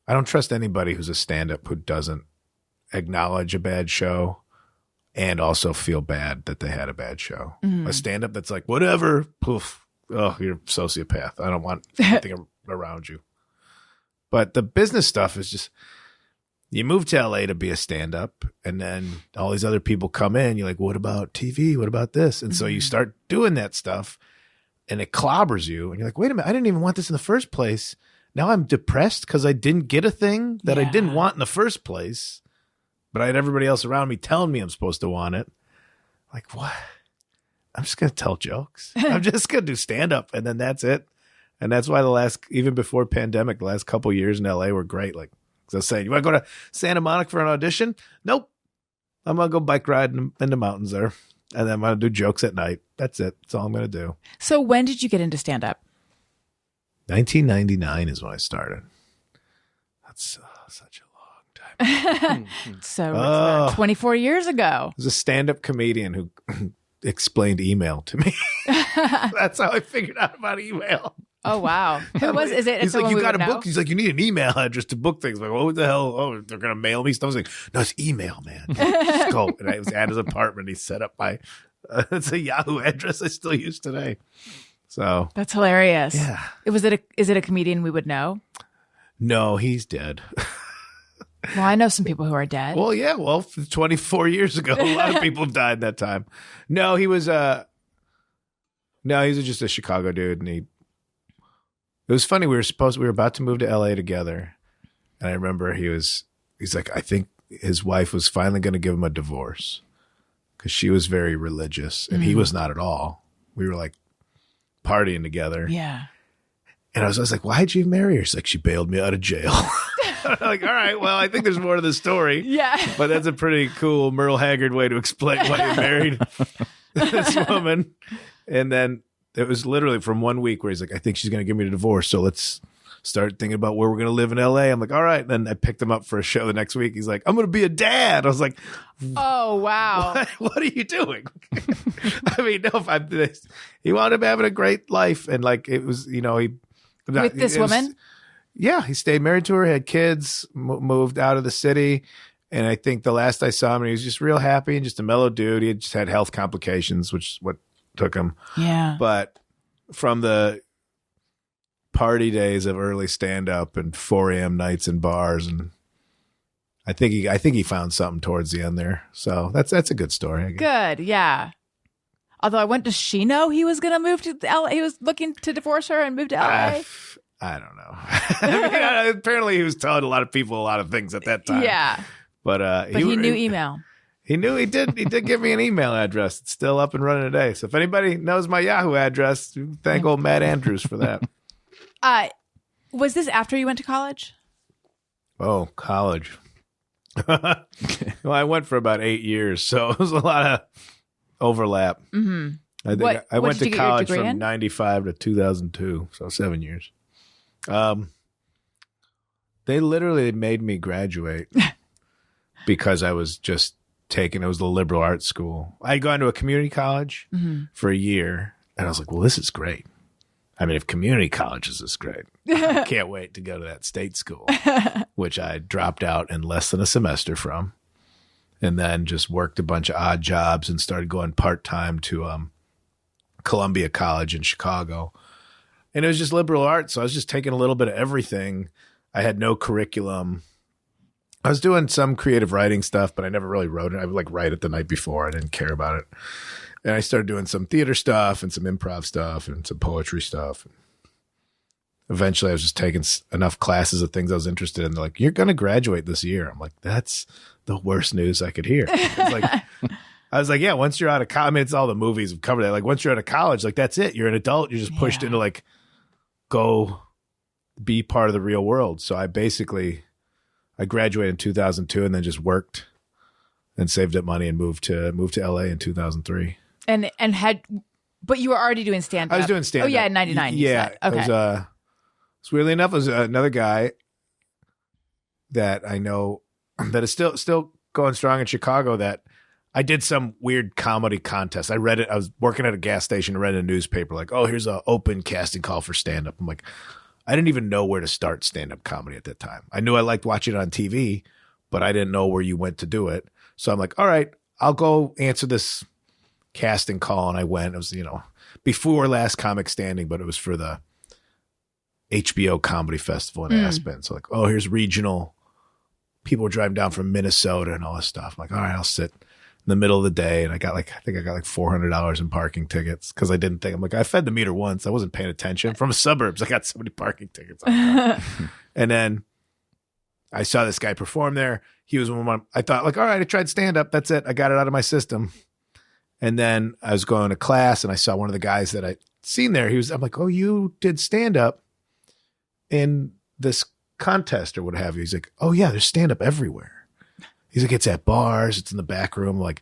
I don't trust anybody who's a stand up who doesn't acknowledge a bad show and also feel bad that they had a bad show. A stand up that's like, whatever, poof. Oh, you're a sociopath. I don't want anything around you. But the business stuff is just, you move to LA to be a stand up and then all these other people come in. You're like, what about TV? What about this? And so you start doing that stuff and it clobbers you. And you're like, wait a minute, I didn't even want this in the first place. Now I'm depressed because I didn't get a thing that I didn't want in the first place. But I had everybody else around me telling me I'm supposed to want it. Like, what? I'm just going to tell jokes. I'm just going to do stand up and then that's it. And that's why even before pandemic, the last couple of years in LA were great. Like, I was saying, you want to go to Santa Monica for an audition? Nope. I'm going to go bike ride in the mountains there. And then I'm going to do jokes at night. That's it. That's all I'm going to do. So when did you get into stand up? 1999 is when I started. That's such a long time. So it's about 24 years ago. There's a stand-up comedian who explained email to me. That's how I figured out about email. Oh, wow. Who was, is it? He's someone like, you we got would to know? book. He's like, you need an email address to book things. I'm like, what the hell? Oh, they're going to mail me stuff. I was like, no, it's email, man. Just go. And I was at his apartment. He set up my, it's a Yahoo address I still use today. So. That's hilarious. Yeah. Is it a comedian we would know? No, he's dead. Well, I know some people who are dead. Well, yeah. Well, 24 years ago, a lot of people have died that time. No, he was just a Chicago dude. And it was funny. We were about to move to LA together. And I remember he's like, I think his wife was finally going to give him a divorce because she was very religious and he was not at all. We were like partying together. Yeah. And I was like, why'd you marry her? She's like, she bailed me out of jail. I'm like, all right, well, I think there's more to the story. Yeah. But that's a pretty cool Merle Haggard way to explain why you married this woman. And then it was literally from 1 week where he's like, I think she's going to give me a divorce. So let's start thinking about where we're going to live in LA. I'm like, all right. Then I picked him up for a show the next week. He's like, I'm going to be a dad. I was like, Oh, wow. what are you doing? I mean, no, he wound up having a great life. And like, it was, With this woman? Yeah, he stayed married to her, had kids, moved out of the city. And I think the last I saw him, he was just real happy and just a mellow dude. He had just had health complications, which is what took him. Yeah. But from the party days of early stand-up and 4 a.m. nights in bars, and I think he found something towards the end there. So that's a good story, I guess. Good, yeah. Although does she know he was going to move to LA? He was looking to divorce her and move to LA? I don't know. I mean, apparently he was telling a lot of people a lot of things at that time. Yeah. But he knew email. He knew he did. He did give me an email address. It's still up and running today. So if anybody knows my Yahoo address, thank old Matt Andrews for that. Was this after you went to college? Oh, college. Well, I went for about 8 years, so it was a lot of overlap. Mm-hmm. I think I went to college from in? 95 to 2002, so 7 years. They literally made me graduate because I was just it was the liberal arts school. I had gone to a community college for a year, and I was like, well, this is great. I mean, if community college is this great, I can't wait to go to that state school, which I dropped out in less than a semester from, and then just worked a bunch of odd jobs and started going part-time to Columbia College in Chicago. And it was just liberal arts, so I was just taking a little bit of everything. I had no curriculum. I was doing some creative writing stuff, but I never really wrote it. I would like write it the night before. I didn't care about it. And I started doing some theater stuff and some improv stuff and some poetry stuff. Eventually, I was just taking enough classes of things I was interested in. They're like, you're going to graduate this year. I'm like, that's the worst news I could hear. I was like, yeah, once you're out of college, I mean, it's all the movies have covered that. Like, once you're out of college, like, that's it. You're an adult. You're just pushed into like, go be part of the real world. So I graduated in 2002 and then just worked and saved up money and moved to LA in 2003. But you were already doing stand-up. I was doing stand-up. Oh yeah, in 99. Yeah. Okay. So weirdly enough, it was another guy that I know that is still going strong in Chicago that I did some weird comedy contest. I read it. I was working at a gas station and read a newspaper like, oh, here's an open casting call for stand-up. I'm like, I didn't even know where to start stand-up comedy at that time. I knew I liked watching it on TV, but I didn't know where you went to do it. So I'm like, all right, I'll go answer this casting call. And I went. It was, before Last Comic Standing, but it was for the HBO Comedy Festival in Aspen. So like, oh, here's regional. People were driving down from Minnesota and all this stuff. I'm like, all right, I'll sit in the middle of the day. And I think I got like $400 in parking tickets because I didn't think, I'm like, I fed the meter once. I wasn't paying attention. From the suburbs, I got so many parking tickets. And then I saw this guy perform there. He was one of my, I thought like, all right, I tried stand up. That's it. I got it out of my system. And then I was going to class and I saw one of the guys that I'd seen there. I'm like, oh, you did stand up in this contest or what have you. He's like, oh yeah, there's stand up everywhere. He's like, it's at bars. It's in the back room. I'm like,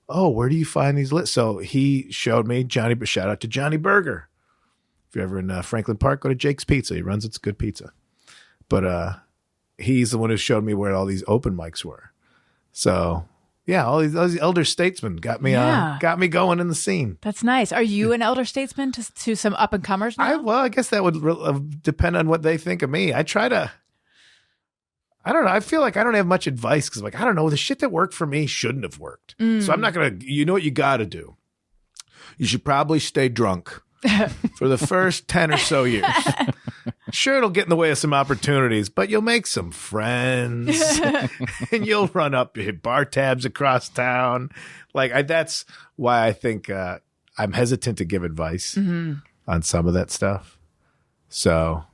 oh, where do you find these lit? So he showed me shout out to Johnny Burger. If you're ever in Franklin Park, go to Jake's Pizza. He runs, it's good pizza. But he's the one who showed me where all these open mics were. So Yeah, all these elder statesmen got me going in the scene. That's nice. Are you an elder statesman to some up and comers now? I guess that would depend on what they think of me. I don't know. I feel like I don't have much advice because, like, I don't know. The shit that worked for me shouldn't have worked. So I'm not going to, you know what you got to do? You should probably stay drunk for the first 10 or so years. Sure, it'll get in the way of some opportunities, but you'll make some friends and you'll run up bar tabs across town. Like, that's why I think I'm hesitant to give advice on some of that stuff. So...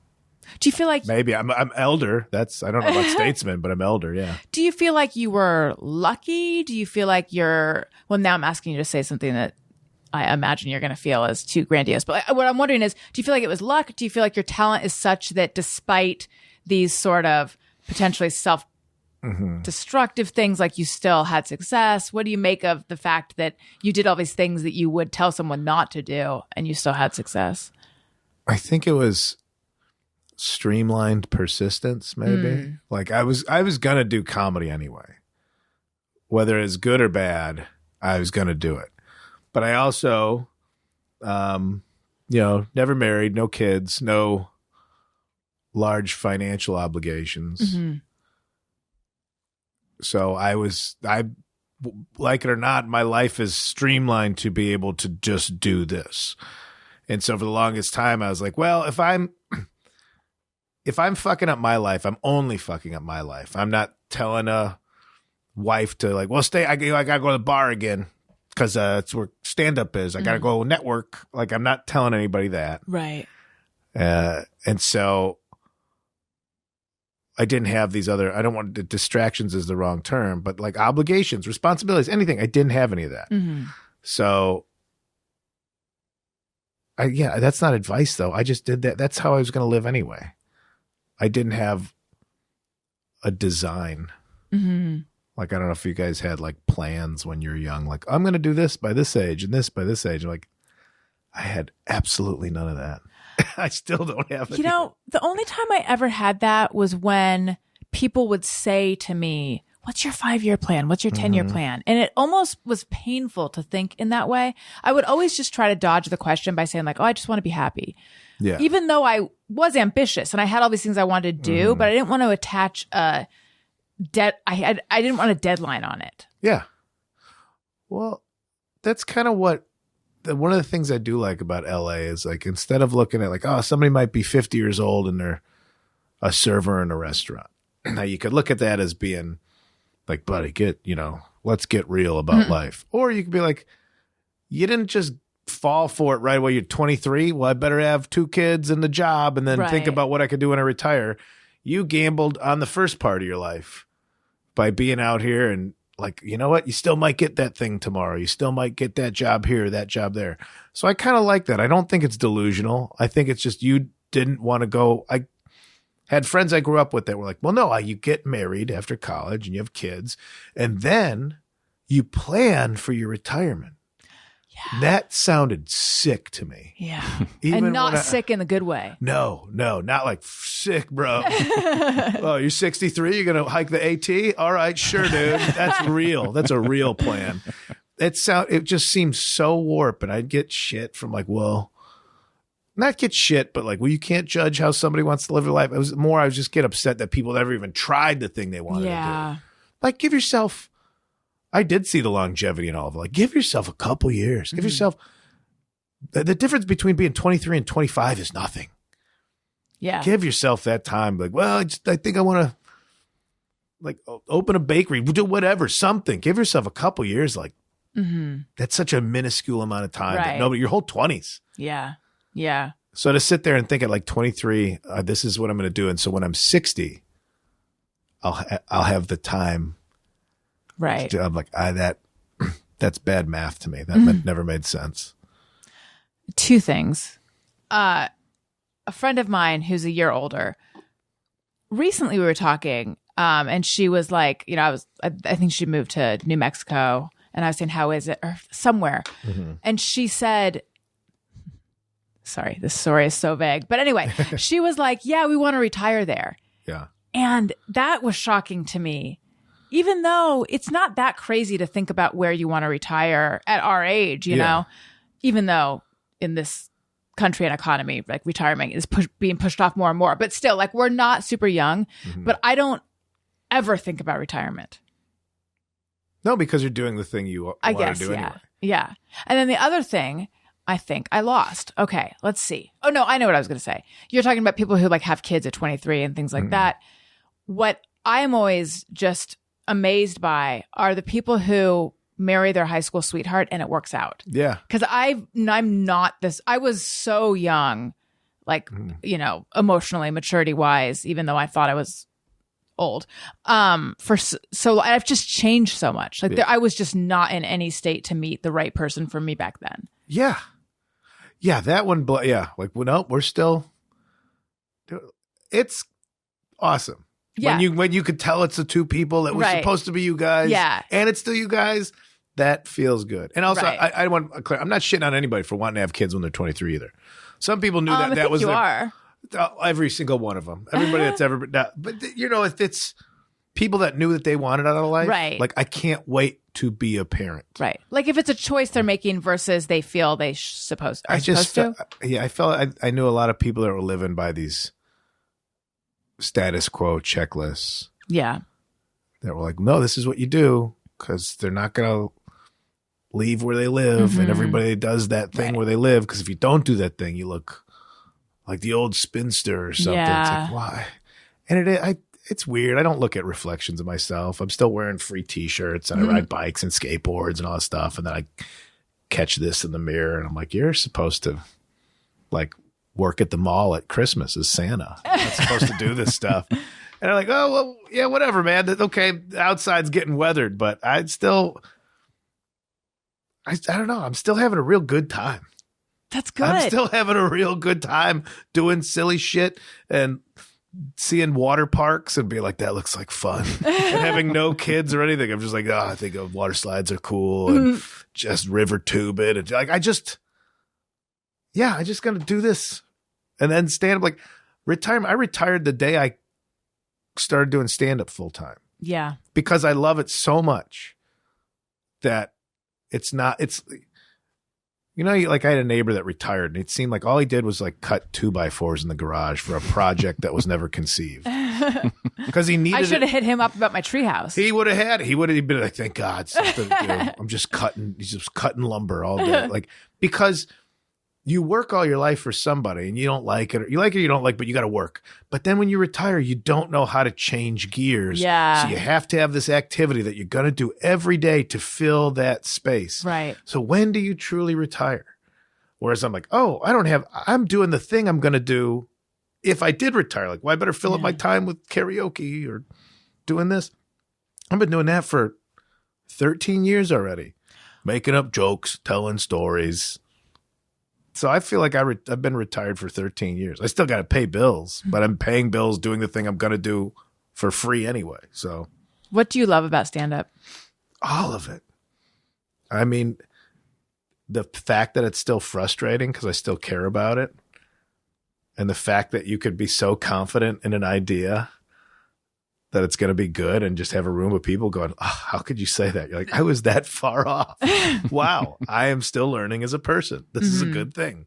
Do you feel like maybe I'm elder? I don't know about statesman, but I'm elder. Yeah. Do you feel like you were lucky? Do you feel like well, now I'm asking you to say something that I imagine you're going to feel as too grandiose. But what I'm wondering is, do you feel like it was luck? Do you feel like your talent is such that despite these sort of potentially self-destructive things, like you still had success? What do you make of the fact that you did all these things that you would tell someone not to do and you still had success? I think it was streamlined persistence, maybe. Like I was gonna do comedy anyway, whether it's good or bad. I was gonna do it, but I also never married, no kids, no large financial obligations. So I like it or not, my life is streamlined to be able to just do this. And so for the longest time I was like, well, if I'm fucking up my life, I'm only fucking up my life. I'm not telling a wife to, like, well, I gotta go to the bar again because it's where stand-up is. I gotta go network. Like, I'm not telling anybody that. Right. And so I didn't have these other, I don't want, distractions is the wrong term, but like obligations, responsibilities, anything. I didn't have any of that. So that's not advice though. I just did that. That's how I was going to live anyway. I didn't have a design. Like, I don't know if you guys had like plans when you're young, like, I'm going to do this by this age and this by this age. Like, I had absolutely none of that. I still don't have it. You know, the only time I ever had that was when people would say to me, what's your 5-year plan? What's your 10-year plan? And it almost was painful to think in that way. I would always just try to dodge the question by saying like, oh, I just want to be happy. Yeah. Even though I was ambitious and I had all these things I wanted to do, but I didn't want to attach a I didn't want a deadline on it. Yeah. Well, that's kind of what one of the things I do like about LA is, like, instead of looking at like, oh, somebody might be 50 years old and they're a server in a restaurant. Now you could look at that as being like, buddy, let's get real about life. Or you could be like, you didn't just fall for it right away. You're 23. Well, I better have 2 kids and the job and then think about what I could do when I retire. You gambled on the first part of your life by being out here and, like, you know what? You still might get that thing tomorrow. You still might get that job here, that job there. So I kind of like that. I don't think it's delusional. I think it's just you didn't want to go. I had friends I grew up with that were like, well, no, you get married after college and you have kids and then you plan for your retirement. Yeah. That sounded sick to me. Yeah. And not sick in the good way. No, not like sick, bro. Oh, you're 63? You're going to hike the AT? All right, sure, dude. That's real. That's a real plan. It just seems so warped, and I'd get shit from like, well, not get shit, but like, well, you can't judge how somebody wants to live their life. I was just get upset that people never even tried the thing they wanted to do. Like, give yourself... I did see the longevity in all of it. Like, give yourself a couple years. Give yourself the difference between being 23 and 25 is nothing. Yeah. Give yourself that time. Like, well, I think I want to like open a bakery, do whatever, something. Give yourself a couple years. Like, that's such a minuscule amount of time. Right. That your whole 20s. Yeah. Yeah. So to sit there and think at like 23, this is what I'm going to do. And so when I'm 60, I'll have the time. Right. I'm like, that's bad math to me. That never made sense. 2 things. A friend of mine who's a year older, recently we were talking, and she was like, I think she moved to New Mexico, and I was saying, how is it? Or somewhere. And she said, sorry, this story is so vague. But anyway, she was like, yeah, we want to retire there. Yeah. And that was shocking to me. even though it's not that crazy to think about where you want to retire at our age, you know, even though in this country and economy, like retirement is being pushed off more and more, but still, like, we're not super young, but I don't ever think about retirement. No, because you're doing the thing you want to do anyway. Yeah. And then the other thing I think I lost. Okay, let's see. Oh no, I know what I was going to say. You're talking about people who like have kids at 23 and things like that. What I am always just amazed by are the people who marry their high school sweetheart and it works out. Yeah. Because I'm not this. I was so young, like, you know, emotionally, maturity wise, even though I thought I was old. So I've just changed so much. Like I was just not in any state to meet the right person for me back then. Yeah. Yeah. That one. Yeah. Like, well, no, we're still. It's awesome. Yeah. When you could tell it's the two people that were supposed to be you guys. Yeah. And it's still you guys. That feels good. And also, Right. I want to clear, I'm not shitting on anybody for wanting to have kids when they're 23 either. Some people knew that I think was you their, are. every single one of them. Everybody that's ever been. But you know, if it's people that knew that they wanted out of life, Right. like I can't wait to be a parent. Right. Like if it's a choice they're making versus they feel they supposed to. I felt I knew a lot of people that were living by these status quo checklists. Yeah. That were like, no, this is what you do because they're not going to leave where they live, and everybody does that thing where they live. Because if you don't do that thing, you look like the old spinster or something. Yeah. It's like, why? And it's weird. I don't look at reflections of myself. I'm still wearing free T-shirts and I ride bikes and skateboards and all that stuff. And then I catch this in the mirror and I'm like, you're supposed to like work at the mall at Christmas as Santa. You're not supposed to do this stuff. And they're like, oh, well, yeah, whatever, man. Okay, the outside's getting weathered, but I don't know. I'm still having a real good time. That's good. I'm still having a real good time doing silly shit and seeing water parks and being like, that looks like fun. And having no kids or anything. I'm just like, oh, I think water slides are cool and just river tubing. And like, I just got to do this. And then stand up, like retirement. I retired the day I started doing stand up full time. Yeah. Because I love it so much that you know, like I had a neighbor that retired and it seemed like all he did was like cut 2x4s in the garage for a project that was never conceived. Because he needed I should have hit him up about my treehouse. He would have been like, thank God, something to do. I'm just cutting lumber all day. Like, because you work all your life for somebody and you don't like it, or you like it or you don't like, but you got to work. But then when you retire, you don't know how to change gears. Yeah. So you have to have this activity that you're going to do every day to fill that space. Right. So when do you truly retire? Whereas I'm like, oh, I'm doing the thing I'm going to do if I did retire. Like, well, I better fill up my time with karaoke or doing this. I've been doing that for 13 years already. Making up jokes, telling stories. So I feel like I've been retired for 13 years. I still got to pay bills, but I'm paying bills doing the thing I'm going to do for free anyway. So What do you love about stand-up? all of it. I mean, the fact that it's still frustrating because I still care about it. And the fact that you could be so confident in an idea that it's going to be good and just have a room of people going, oh, how could you say that? You're like, I was that far off. Wow. I am still learning as a person. This is a good thing.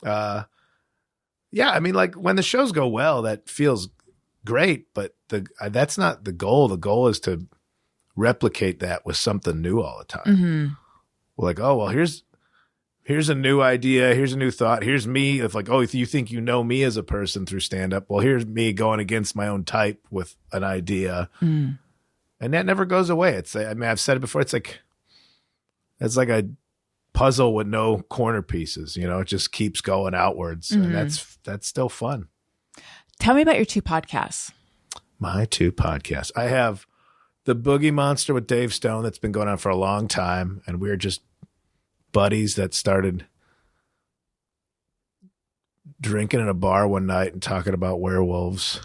Yeah. I mean, like when the shows go well, that feels great, but that's not the goal. The goal is to replicate that with something new all the time. We're like, oh, well, here's a new idea. Here's a new thought. Here's me. If like, oh, if you think you know me as a person through stand up, well, here's me going against my own type with an idea. And that never goes away. I mean, I've said it before. It's like a puzzle with no corner pieces, you know, it just keeps going outwards. And that's still fun. Tell me about your 2 podcasts. My 2 podcasts. I have the Boogie Monster with Dave Stone that's been going on for a long time. And we're just buddies that started drinking in a bar one night and talking about werewolves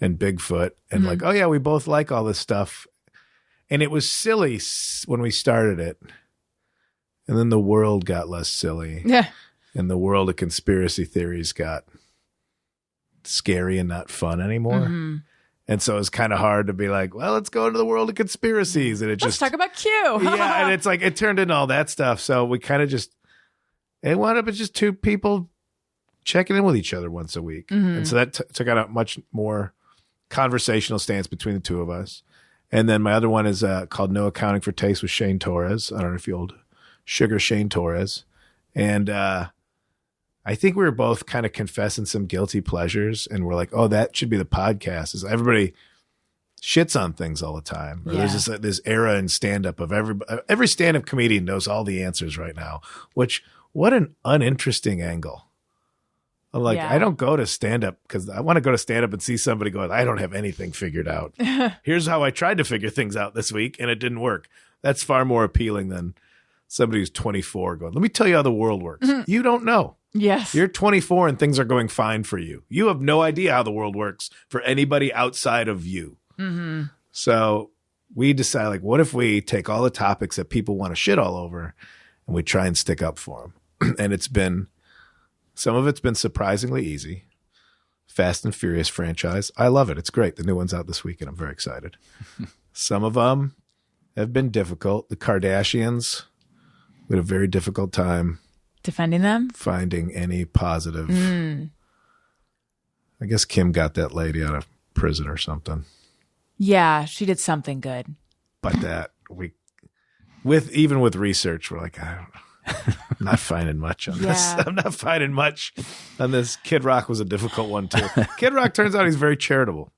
and Bigfoot and like, oh yeah, we both like all this stuff. And it was silly when we started it. And then the world got less silly. Yeah. And the world of conspiracy theories got scary and not fun anymore. And so it's kind of hard to be like, well, let's go into the world of conspiracies. And it Let's just talk about Q. yeah, and it's like it turned into all that stuff. So we kind of it wound up as just two people checking in with each other once a week. And so that took on a much more conversational stance between the two of us. And then my other one is called No Accounting for Taste with Shane Torres. I don't know if you'll sugar Shane Torres. And I think we were both kind of confessing some guilty pleasures. And we're like, oh, that should be the podcast. Is everybody shits on things all the time. Or there's this era in stand-up of every stand-up comedian knows all the answers right now, which what an uninteresting angle. I'm like, I don't go to stand-up because I want to go to stand-up and see somebody going, I don't have anything figured out. Here's how I tried to figure things out this week and it didn't work. That's far more appealing than somebody who's 24 going, let me tell you how the world works. You don't know. Yes. You're 24 and things are going fine for you. You have no idea how the world works for anybody outside of you. So we decide, like, what if we take all the topics that people want to shit all over and we try and stick up for them? And some of it's been surprisingly easy. Fast and Furious franchise. I love it. It's great. The new one's out this week and I'm very excited. Some of them have been difficult. The Kardashians, we had a very difficult time defending them, finding any positive. I guess Kim got that lady out of prison or something. Yeah, she did something good. But that even with research, we're like, I'm not finding much on this. I'm not finding much on this. Kid Rock was a difficult one too. Kid Rock turns out he's very charitable.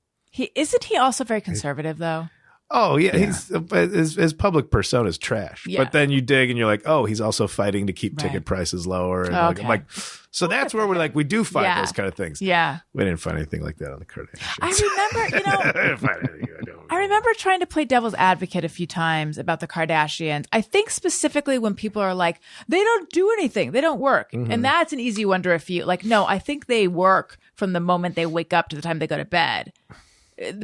Isn't he also very conservative though? Oh yeah. His public persona is trash. Yeah. But then you dig and you're like, oh, he's also fighting to keep ticket prices lower. And I'm like, so that's where we're like, we do find those kind of things. Yeah. We didn't find anything like that on the Kardashians. I remember, I didn't find anything. I remember trying to play devil's advocate a few times about the Kardashians. I think specifically when people are like, they don't do anything, they don't work. And that's an easy one to refute. Like, no, I think they work from the moment they wake up to the time they go to bed.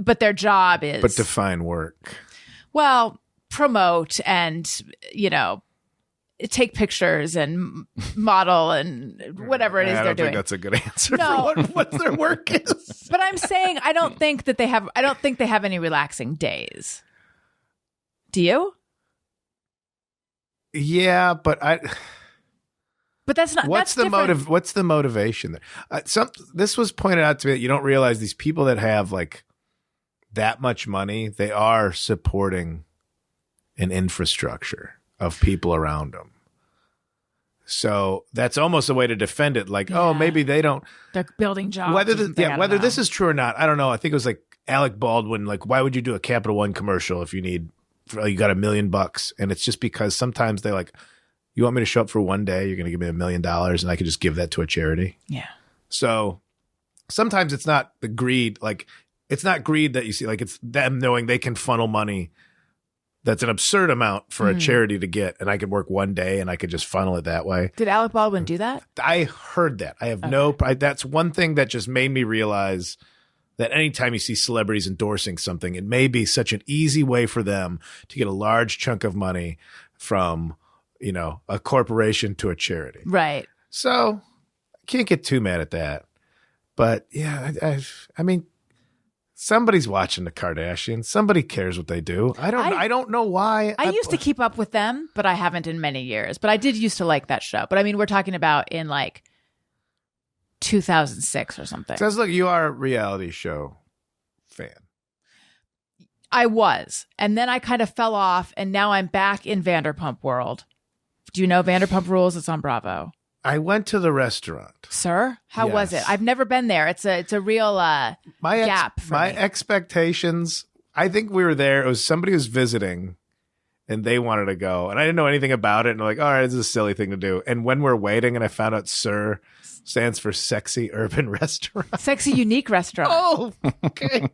But their job is... But define work. Well, promote and, take pictures and model and whatever it is they're doing. I don't think that's a good answer for what their work is. But I'm saying I don't think they have any relaxing days. Do you? Yeah, but that's not. What's that's the different. What's the motivation there? This was pointed out to me that you don't realize these people that have like that much money, they are supporting an infrastructure of people around them. So that's almost a way to defend it. Like, oh, maybe they don't. They're building jobs. Whether this is true or not, I don't know. I think it was like Alec Baldwin. Like, why would you do a Capital One commercial if you got $1 million? And it's just because sometimes they're like, you want me to show up for one day? You're going to give me $1 million, and I could just give that to a charity. Yeah. So sometimes it's not the greed. Like, it's not greed that you see. Like, it's them knowing they can funnel money. That's an absurd amount for a charity to get, and I could work one day and I could just funnel it that way. Did Alec Baldwin do that? I heard that. I have that's one thing that just made me realize that anytime you see celebrities endorsing something, it may be such an easy way for them to get a large chunk of money from, a corporation to a charity. Right. So I can't get too mad at that. But yeah, I mean, somebody's watching the Kardashians. Somebody cares what they do. I don't know why. I used to keep up with them, but I haven't in many years. But I did used to like that show. But I mean, we're talking about in like 2006 or something. Sounds like you are a reality show fan. I was. And then I kind of fell off. And now I'm back in Vanderpump world. Do you know Vanderpump Rules? It's on Bravo. I went to the restaurant. Sir? How was it? I've never been there. It's a real gap for my me. Expectations, I think we were there. It was somebody who was visiting and they wanted to go. And I didn't know anything about it. And I'm like, all right, this is a silly thing to do. And when we're waiting and I found out SUR stands for Sexy Urban Restaurant. Sexy Unique Restaurant. Oh, okay.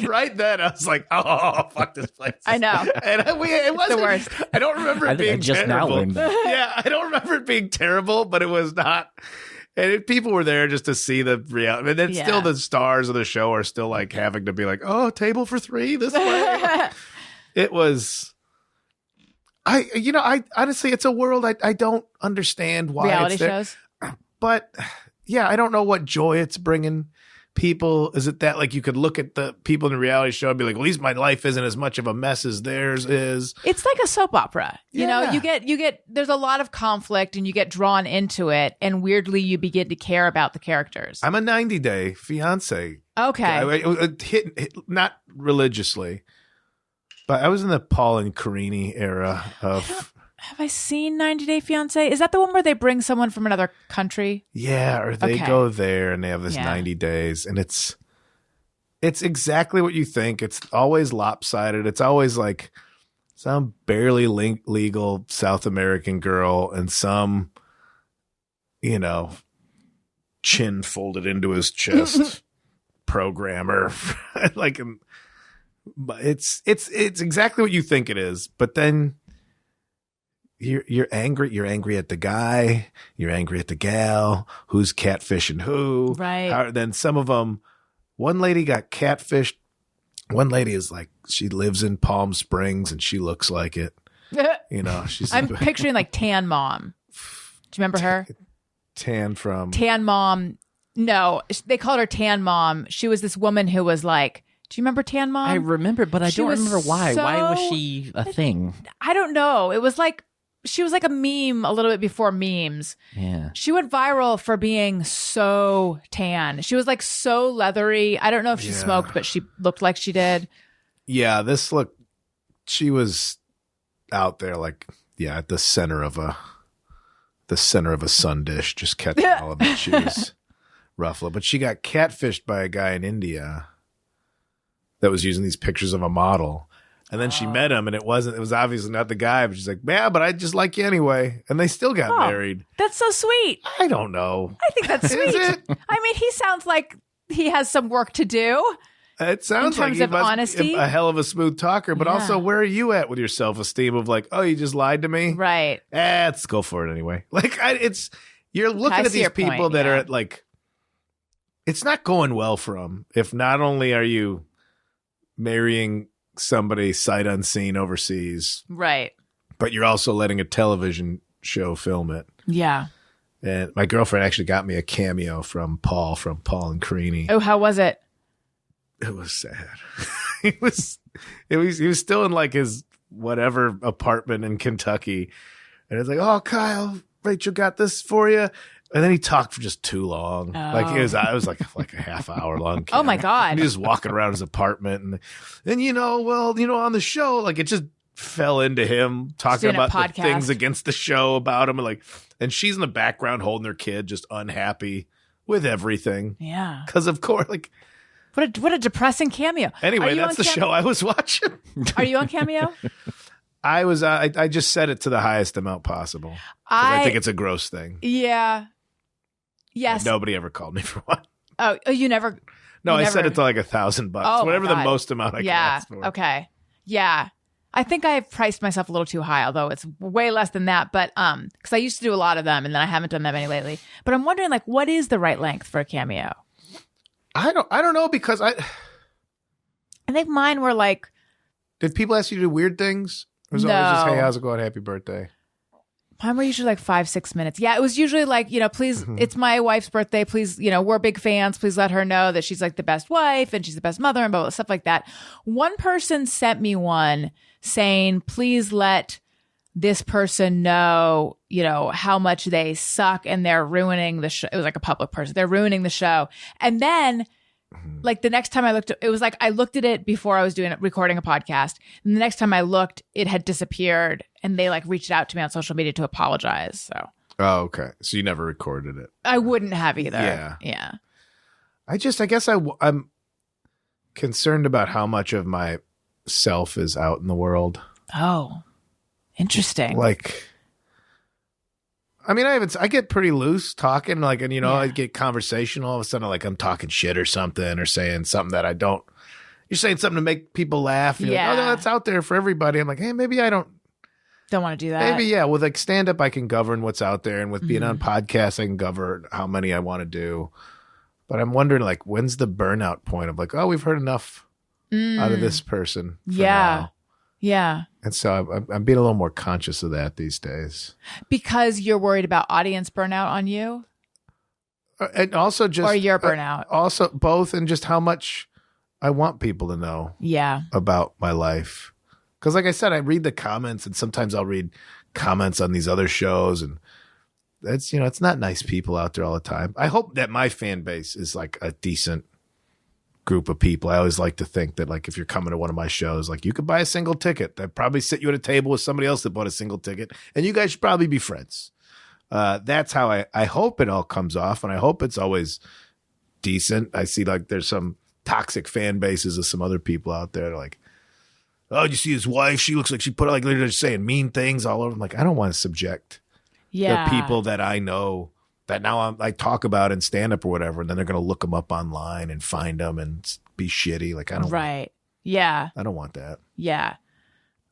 Right then, I was like, "Oh, fuck this place!" I know, and it wasn't the worst. I don't remember it being just terrible. now Yeah, I don't remember it being terrible, but it was not. And people were there just to see the reality. And then still, the stars of the show are still like having to be like, "Oh, table for three this way." It was. I honestly, it's a world I don't understand why reality it's there. shows. But yeah, I don't know what joy it's bringing people? Is it that like you could look at the people in the reality show and be like, well, at least my life isn't as much of a mess as theirs is? It's like a soap opera. You know, Yeah. you get there's a lot of conflict and you get drawn into it, and weirdly you begin to care about the characters. I'm a 90-day fiance. Okay. I hit not religiously, but I was in the Paul and Carini era of. Have I seen 90 Day Fiancé? Is that the one where they bring someone from another country? Yeah, or they Okay. go there and they have this Yeah. 90 days, and it's exactly what you think. It's always lopsided. It's always like some barely legal South American girl and some, chin folded into his chest programmer. Like, but it's exactly what you think it is. But then you're angry. You're angry at the guy. You're angry at the gal who's catfishing who. Right. Then some of them. One lady got catfished. One lady is like, she lives in Palm Springs and she looks like it. She's. I'm picturing like Tan Mom. Do you remember her? Tan from Tan Mom. No, they called her Tan Mom. She was this woman who was like, do you remember Tan Mom? I remember, but I She don't was remember why. Why was so- she a thing? I don't know. It was like, she was like a meme a little bit before memes. Yeah. She went viral for being so tan. She was like so leathery. I don't know if she Yeah. smoked, but she looked like she did. Yeah, she was out there like, yeah, at the center of a sun dish, just catching all of it. She was ruffalo, but she got catfished by a guy in India that was using these pictures of a model. And then she met him and it was obviously not the guy, but she's like, yeah, but I just like you anyway. And they still got married. That's so sweet. I don't know. I think that's Is sweet. it? I mean, he sounds like he has some work to do. It sounds In like terms he of must honesty? be a hell of a smooth talker, but Yeah. also where are you at with your self-esteem of like, oh, you just lied to me? Right. Let's go for it anyway. Like you're looking I at see these your people point, that are yeah. at like, it's not going well for them. If not only are you marrying somebody sight unseen overseas, Right. but you're also letting a television show film it. Yeah. And my girlfriend actually got me a cameo from Paul and Carini. Oh, how was it? It was sad. he was still in like his whatever apartment in Kentucky. And it's like, oh, Kyle, Rachel got this for you. And then he talked for just too long. Like it was like a half hour long. Oh my God. And he was walking around his apartment and on the show, like it just fell into him talking doing a about the podcast. things against the show about him. And she's in the background holding her kid, just unhappy with everything. Yeah. Cause of course, like, What a depressing cameo. Are anyway, you that's on the show I was watching. Are you on Cameo? I was, I just set it to the highest amount possible. 'Cause I think it's a gross thing. Yeah. Yes. Nobody ever called me for one. Oh, you never. No, You I never- set it to like $1,000, Oh, my whatever the God. most amount I can Yeah. ask for. Okay. Yeah. I think I've priced myself a little too high, although it's way less than that. But because I used to do a lot of them, and then I haven't done that many lately. But I'm wondering, like, what is the right length for a cameo? I don't know because I think mine were like, did people ask you to do weird things? Or was it always just, No. hey, how's it going? Happy birthday. mine were usually like 5-6 minutes. Yeah, it was usually like, please, it's my wife's birthday. Please, we're big fans. Please let her know that she's like the best wife and she's the best mother and blah, blah, stuff like that. One person sent me one saying, please let this person know, how much they suck and they're ruining the show. It was like a public person. They're ruining the show. And then like the next time I looked, it was like I looked at it before I was recording a podcast. And the next time I looked, it had disappeared and they like reached out to me on social media to apologize. So Oh, okay. So you never recorded it. I wouldn't have either. Yeah. Yeah. I guess I'm concerned about how much of my self is out in the world. Oh, interesting. Like, I mean, I get pretty loose talking, like, and Yeah. I get conversational. All of a sudden, like, I'm talking shit or something, or saying something that I don't. You're saying something to make people laugh. You're Yeah. like, oh, no, that's out there for everybody. I'm like, hey, maybe I don't. Don't want to do that. Maybe, yeah. With like stand up, I can govern what's out there, and with being on Mm-hmm. podcasts, I can govern how many I want to do. But I'm wondering, like, when's the burnout point of like, oh, we've heard enough out of this person. for Yeah. now. Yeah. And so I'm being a little more conscious of that these days. Because you're worried about audience burnout on you. And also just Or your burnout. Also both, and just how much I want people to know Yeah. about my life. Because like I said, I read the comments, and sometimes I'll read comments on these other shows, and it's, it's not nice people out there all the time. I hope that my fan base is like a decent group of people. I always like to think that, like, if you're coming to one of my shows, like, you could buy a single ticket. They'd probably sit you at a table with somebody else that bought a single ticket, and you guys should probably be friends. That's how I hope it all comes off, and I hope it's always decent. I see like there's some toxic fan bases of some other people out there, like, oh, did you see his wife? She looks like she put, like, they're just saying mean things all over. I'm like, I don't want to subject the people that I know that now I talk about in stand up or whatever, and then they're going to look them up online and find them and be shitty. Like, I don't Right. Yeah. I don't want that. Yeah.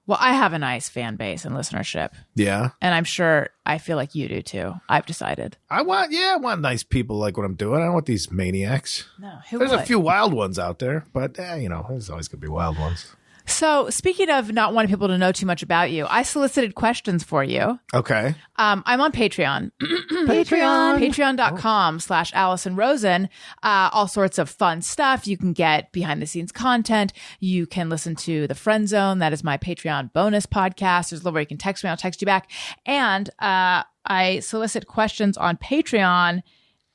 Well, I have a nice fan base and listenership. Yeah. And I'm sure I feel like you do too. I've decided. I want nice people like what I'm doing. I don't want these maniacs. No, There's a few wild ones out there, but there's always going to be wild ones. So speaking of not wanting people to know too much about you, I solicited questions for you. Okay. I'm on Patreon. Patreon.com/Alison Rosen. All sorts of fun stuff. You can get behind the scenes content. You can listen to The Friend Zone. That is my Patreon bonus podcast. There's a little where you can text me. I'll text you back. And I solicit questions on Patreon,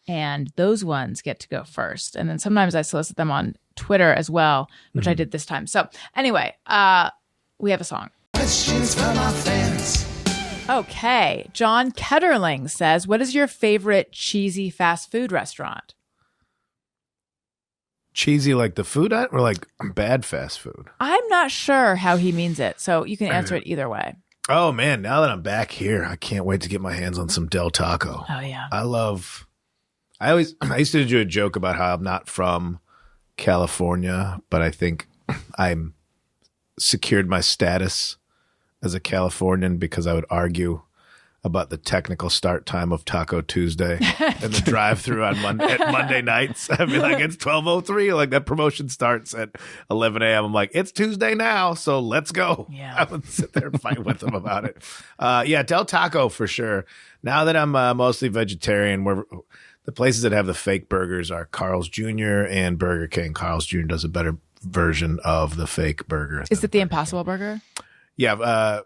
and those ones get to go first. And then sometimes I solicit them on Twitter as well, which I did this time. So anyway, we have a song. Questions from our fans. Okay. John Ketterling says, what is your favorite cheesy fast food restaurant? Cheesy like the food or like bad fast food? I'm not sure how he means it, so you can answer it either way. Oh, man. Now that I'm back here, I can't wait to get my hands on some Del Taco. Oh, yeah. I used to do a joke about how I'm not from California, but I think I'm secured my status as a Californian because I would argue about the technical start time of Taco Tuesday and the drive-through on Monday nights. I'd be like, it's 12:03. Like, that promotion starts at 11 a.m. I'm like, it's Tuesday now, so let's go. Yeah. I would sit there and fight with them about it. Del Taco for sure. Now that I'm mostly vegetarian, the places that have the fake burgers are Carl's Jr. and Burger King. Carl's Jr. does a better version of the fake burger. Is it the Impossible Burger? Yeah.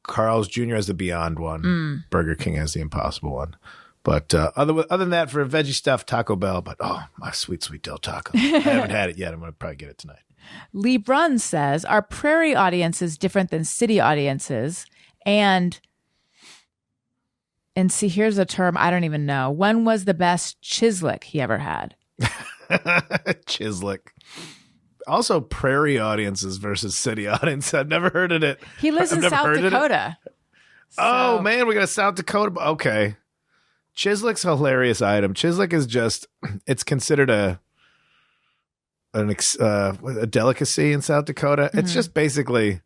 Carl's Jr. has the Beyond one. Burger King has the Impossible one. But other than that, for veggie stuff, Taco Bell. But my sweet, sweet Del Taco. I haven't had it yet. I'm going to probably get it tonight. Lee Brunn says, are prairie audiences different than city audiences? And see, here's a term I don't even know. When was the best chislick he ever had? Chislick. Also, prairie audiences versus city audience. I've never heard of it. He lives in South Dakota. Oh, man, we got a South Dakota. Okay. Chislick's a hilarious item. Chislick is just, it's considered a delicacy in South Dakota. It's just basically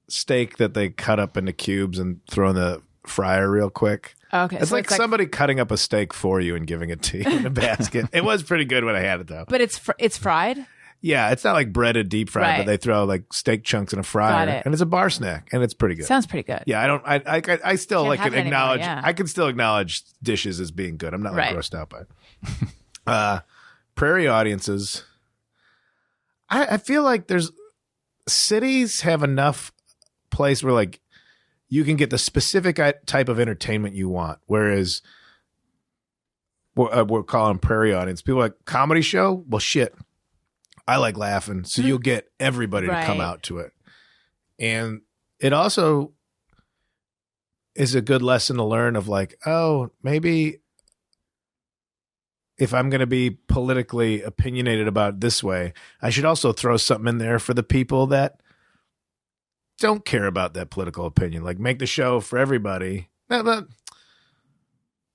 steak that they cut up into cubes and throw in the fryer real quick. Okay. It's like somebody cutting up a steak for you and giving it to you in a basket. It was pretty good when I had it, though. But it's fried? Yeah, it's not like breaded deep fried, Right. but they throw like steak chunks in a fryer, Got it. and it's a bar snack, and it's pretty good. Sounds pretty good. Yeah, I still Can't like have can it anymore, acknowledge. yeah. I can still acknowledge dishes as being good. I'm not like Right. grossed out by it. Prairie audiences. I feel like cities have enough place where like you can get the specific type of entertainment you want, whereas we're calling prairie audience people like comedy show. Well, shit. I like laughing, so you'll get everybody to come Right. out to it. And it also is a good lesson to learn of like, oh, maybe if I'm going to be politically opinionated about it this way, I should also throw something in there for the people that don't care about that political opinion. Like, make the show for everybody.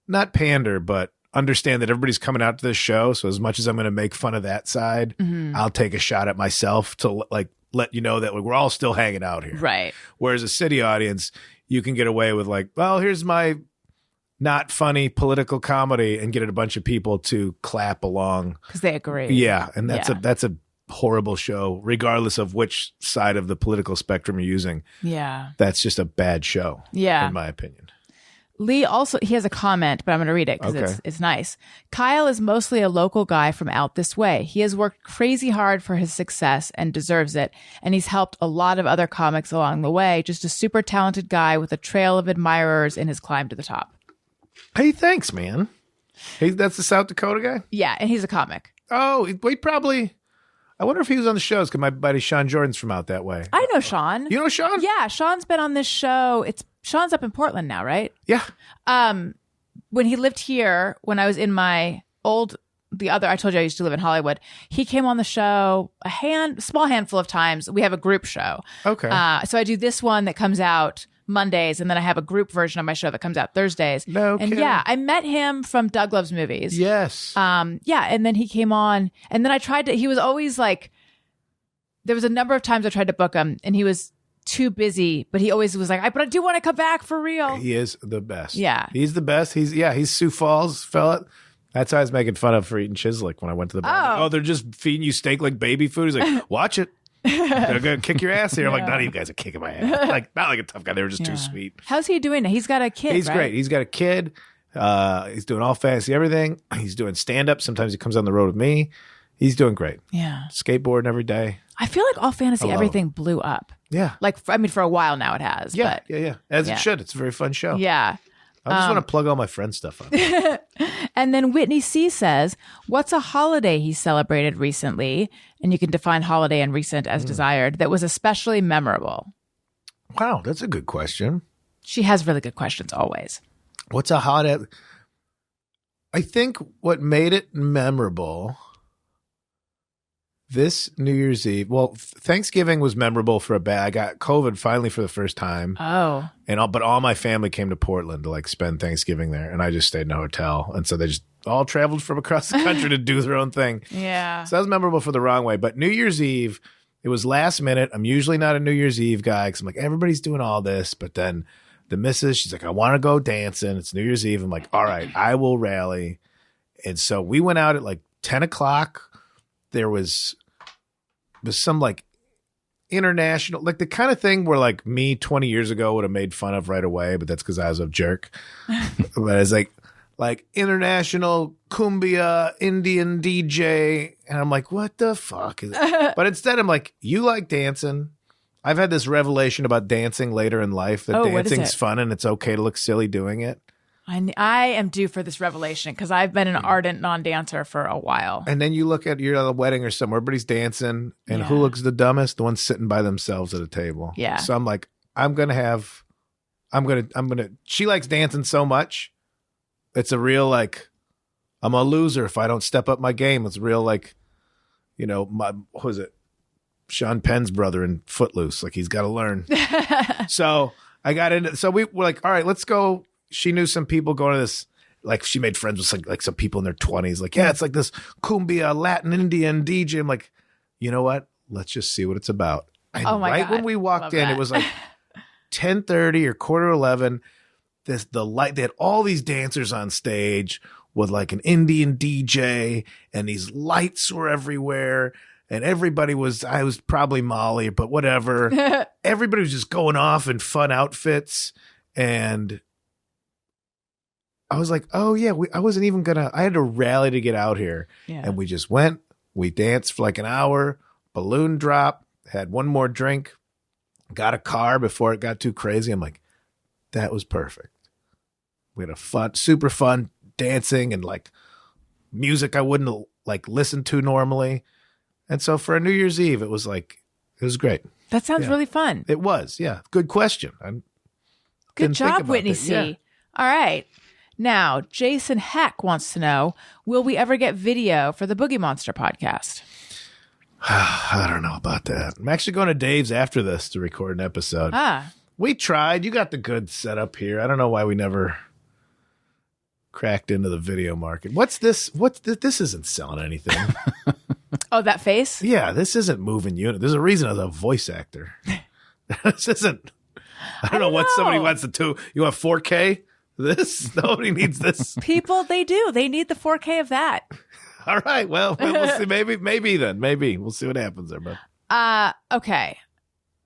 Not pander, but understand that everybody's coming out to this show. So as much as I'm going to make fun of that side, I'll take a shot at myself to like let you know that we're all still hanging out here. Right. Whereas a city audience, you can get away with like, well, here's my not funny political comedy and get a bunch of people to clap along. Because they agree. Yeah. And that's Yeah. a horrible show, regardless of which side of the political spectrum you're using. Yeah. That's just a bad show. Yeah. In my opinion. Lee also, he has a comment, but I'm going to read it because Okay. it's nice. Kyle is mostly a local guy from out this way. He has worked crazy hard for his success and deserves it. And he's helped a lot of other comics along the way. Just a super talented guy with a trail of admirers in his climb to the top. Hey, thanks, man. Hey, that's the South Dakota guy? Yeah. And he's a comic. Oh, we probably... I wonder if he was on the shows because my buddy Sean Jordan's from out that way. I know Sean. You know Sean? Yeah. Sean's been on this show. Sean's up in Portland now, right? Yeah. When he lived here, when I was in I told you I used to live in Hollywood. He came on the show small handful of times. We have a group show. Okay. So I do this one that comes out Mondays, and then I have a group version of my show that comes out Thursdays. No and kidding. yeah, I met him from Doug Loves Movies. Yes. Yeah, and then he came on, and then he was always like, there was a number of times I tried to book him, and he was too busy, but he always was like, but I do want to come back for real. He is the best. Yeah. He's the best. He's Sioux Falls fella. That's how I was making fun of for eating chislic when I went to the bar. Oh, they're just feeding you steak like baby food. He's like, watch it. They're going to kick your ass here. I'm like, none of you guys are kicking my ass. Like, not like a tough guy. They were just too sweet. How's he doing? He's got a kid, He's right? great. He's got a kid. He's doing all fantasy everything. He's doing stand-up. Sometimes he comes on the road with me. He's doing great. Yeah. Skateboarding every day. I feel like All Fantasy Everything blew up. Yeah. Like, for a while now it has. Yeah. But Yeah. As it should. It's a very fun show. yeah. I just want to plug all my friends' stuff up. And then Whitney C says, what's a holiday he celebrated recently? And you can define holiday and recent as desired, that was especially memorable. Wow, that's a good question. She has really good questions always. What's a holiday? I think what made it memorable this New Year's Eve. Well, Thanksgiving was memorable for a bit. I got COVID finally for the first time. Oh. But all my family came to Portland to like spend Thanksgiving there, and I just stayed in a hotel. And so they just all traveled from across the country to do their own thing. Yeah. So that was memorable for the wrong way. But New Year's Eve, it was last minute. I'm usually not a New Year's Eve guy because I'm like, everybody's doing all this. But then the missus, she's like, I want to go dancing. It's New Year's Eve. I'm like, all right, I will rally. And so we went out at like 10 o'clock. There was some like international, like the kind of thing where like me 20 years ago would have made fun of right away, but that's because I was a jerk. But it's like international cumbia Indian DJ, and I'm like, what the fuck is it? But instead I'm like, you like dancing. I've had this revelation about dancing later in life, that dancing's fun and it's okay to look silly doing it. I am due for this revelation because I've been an ardent non-dancer for a while. And then you look at, you're at a wedding or somewhere, everybody's dancing, and who looks the dumbest? The ones sitting by themselves at a table. Yeah. So I'm like, she likes dancing so much. It's a real, like, I'm a loser if I don't step up my game. It's real, like, what was it? Sean Penn's brother in Footloose. Like, he's got to learn. So I got into, so we were like, all right, let's go. She knew some people going to this, like she made friends with like some people in their 20s. Like, yeah, it's like this cumbia Latin Indian DJ. I'm like, you know what? Let's just see what it's about. And God. When we walked in, that. it was like 10:30 or 10:45. The light, they had all these dancers on stage with like an Indian DJ, and these lights were everywhere. And everybody I was probably Molly, but whatever. Everybody was just going off in fun outfits. And I was like, oh yeah, I wasn't even I had to rally to get out here. Yeah. And we just went, we danced for like an hour, balloon drop, had one more drink, got a car before it got too crazy. I'm like, that was perfect. We had super fun dancing and like music I wouldn't like listen to normally. And so for a New Year's Eve, it was great. That sounds really fun. It was. Yeah. Good question. Good job, Whitney C. Yeah. All right. Now, Jason Heck wants to know, will we ever get video for the Boogie Monster podcast? I don't know about that. I'm actually going to Dave's after this to record an episode. We tried. You got the good setup here. I don't know why we never cracked into the video market. What's this? This isn't selling anything. Oh, that face? Yeah, this isn't moving unit. There's a reason I was a voice actor. This isn't. I don't know what somebody wants to do. You want 4K? This? Nobody needs this. People, they do. They need the 4K of that. All right. Well, we'll see. Maybe then. Maybe. We'll see what happens there, bud. Okay.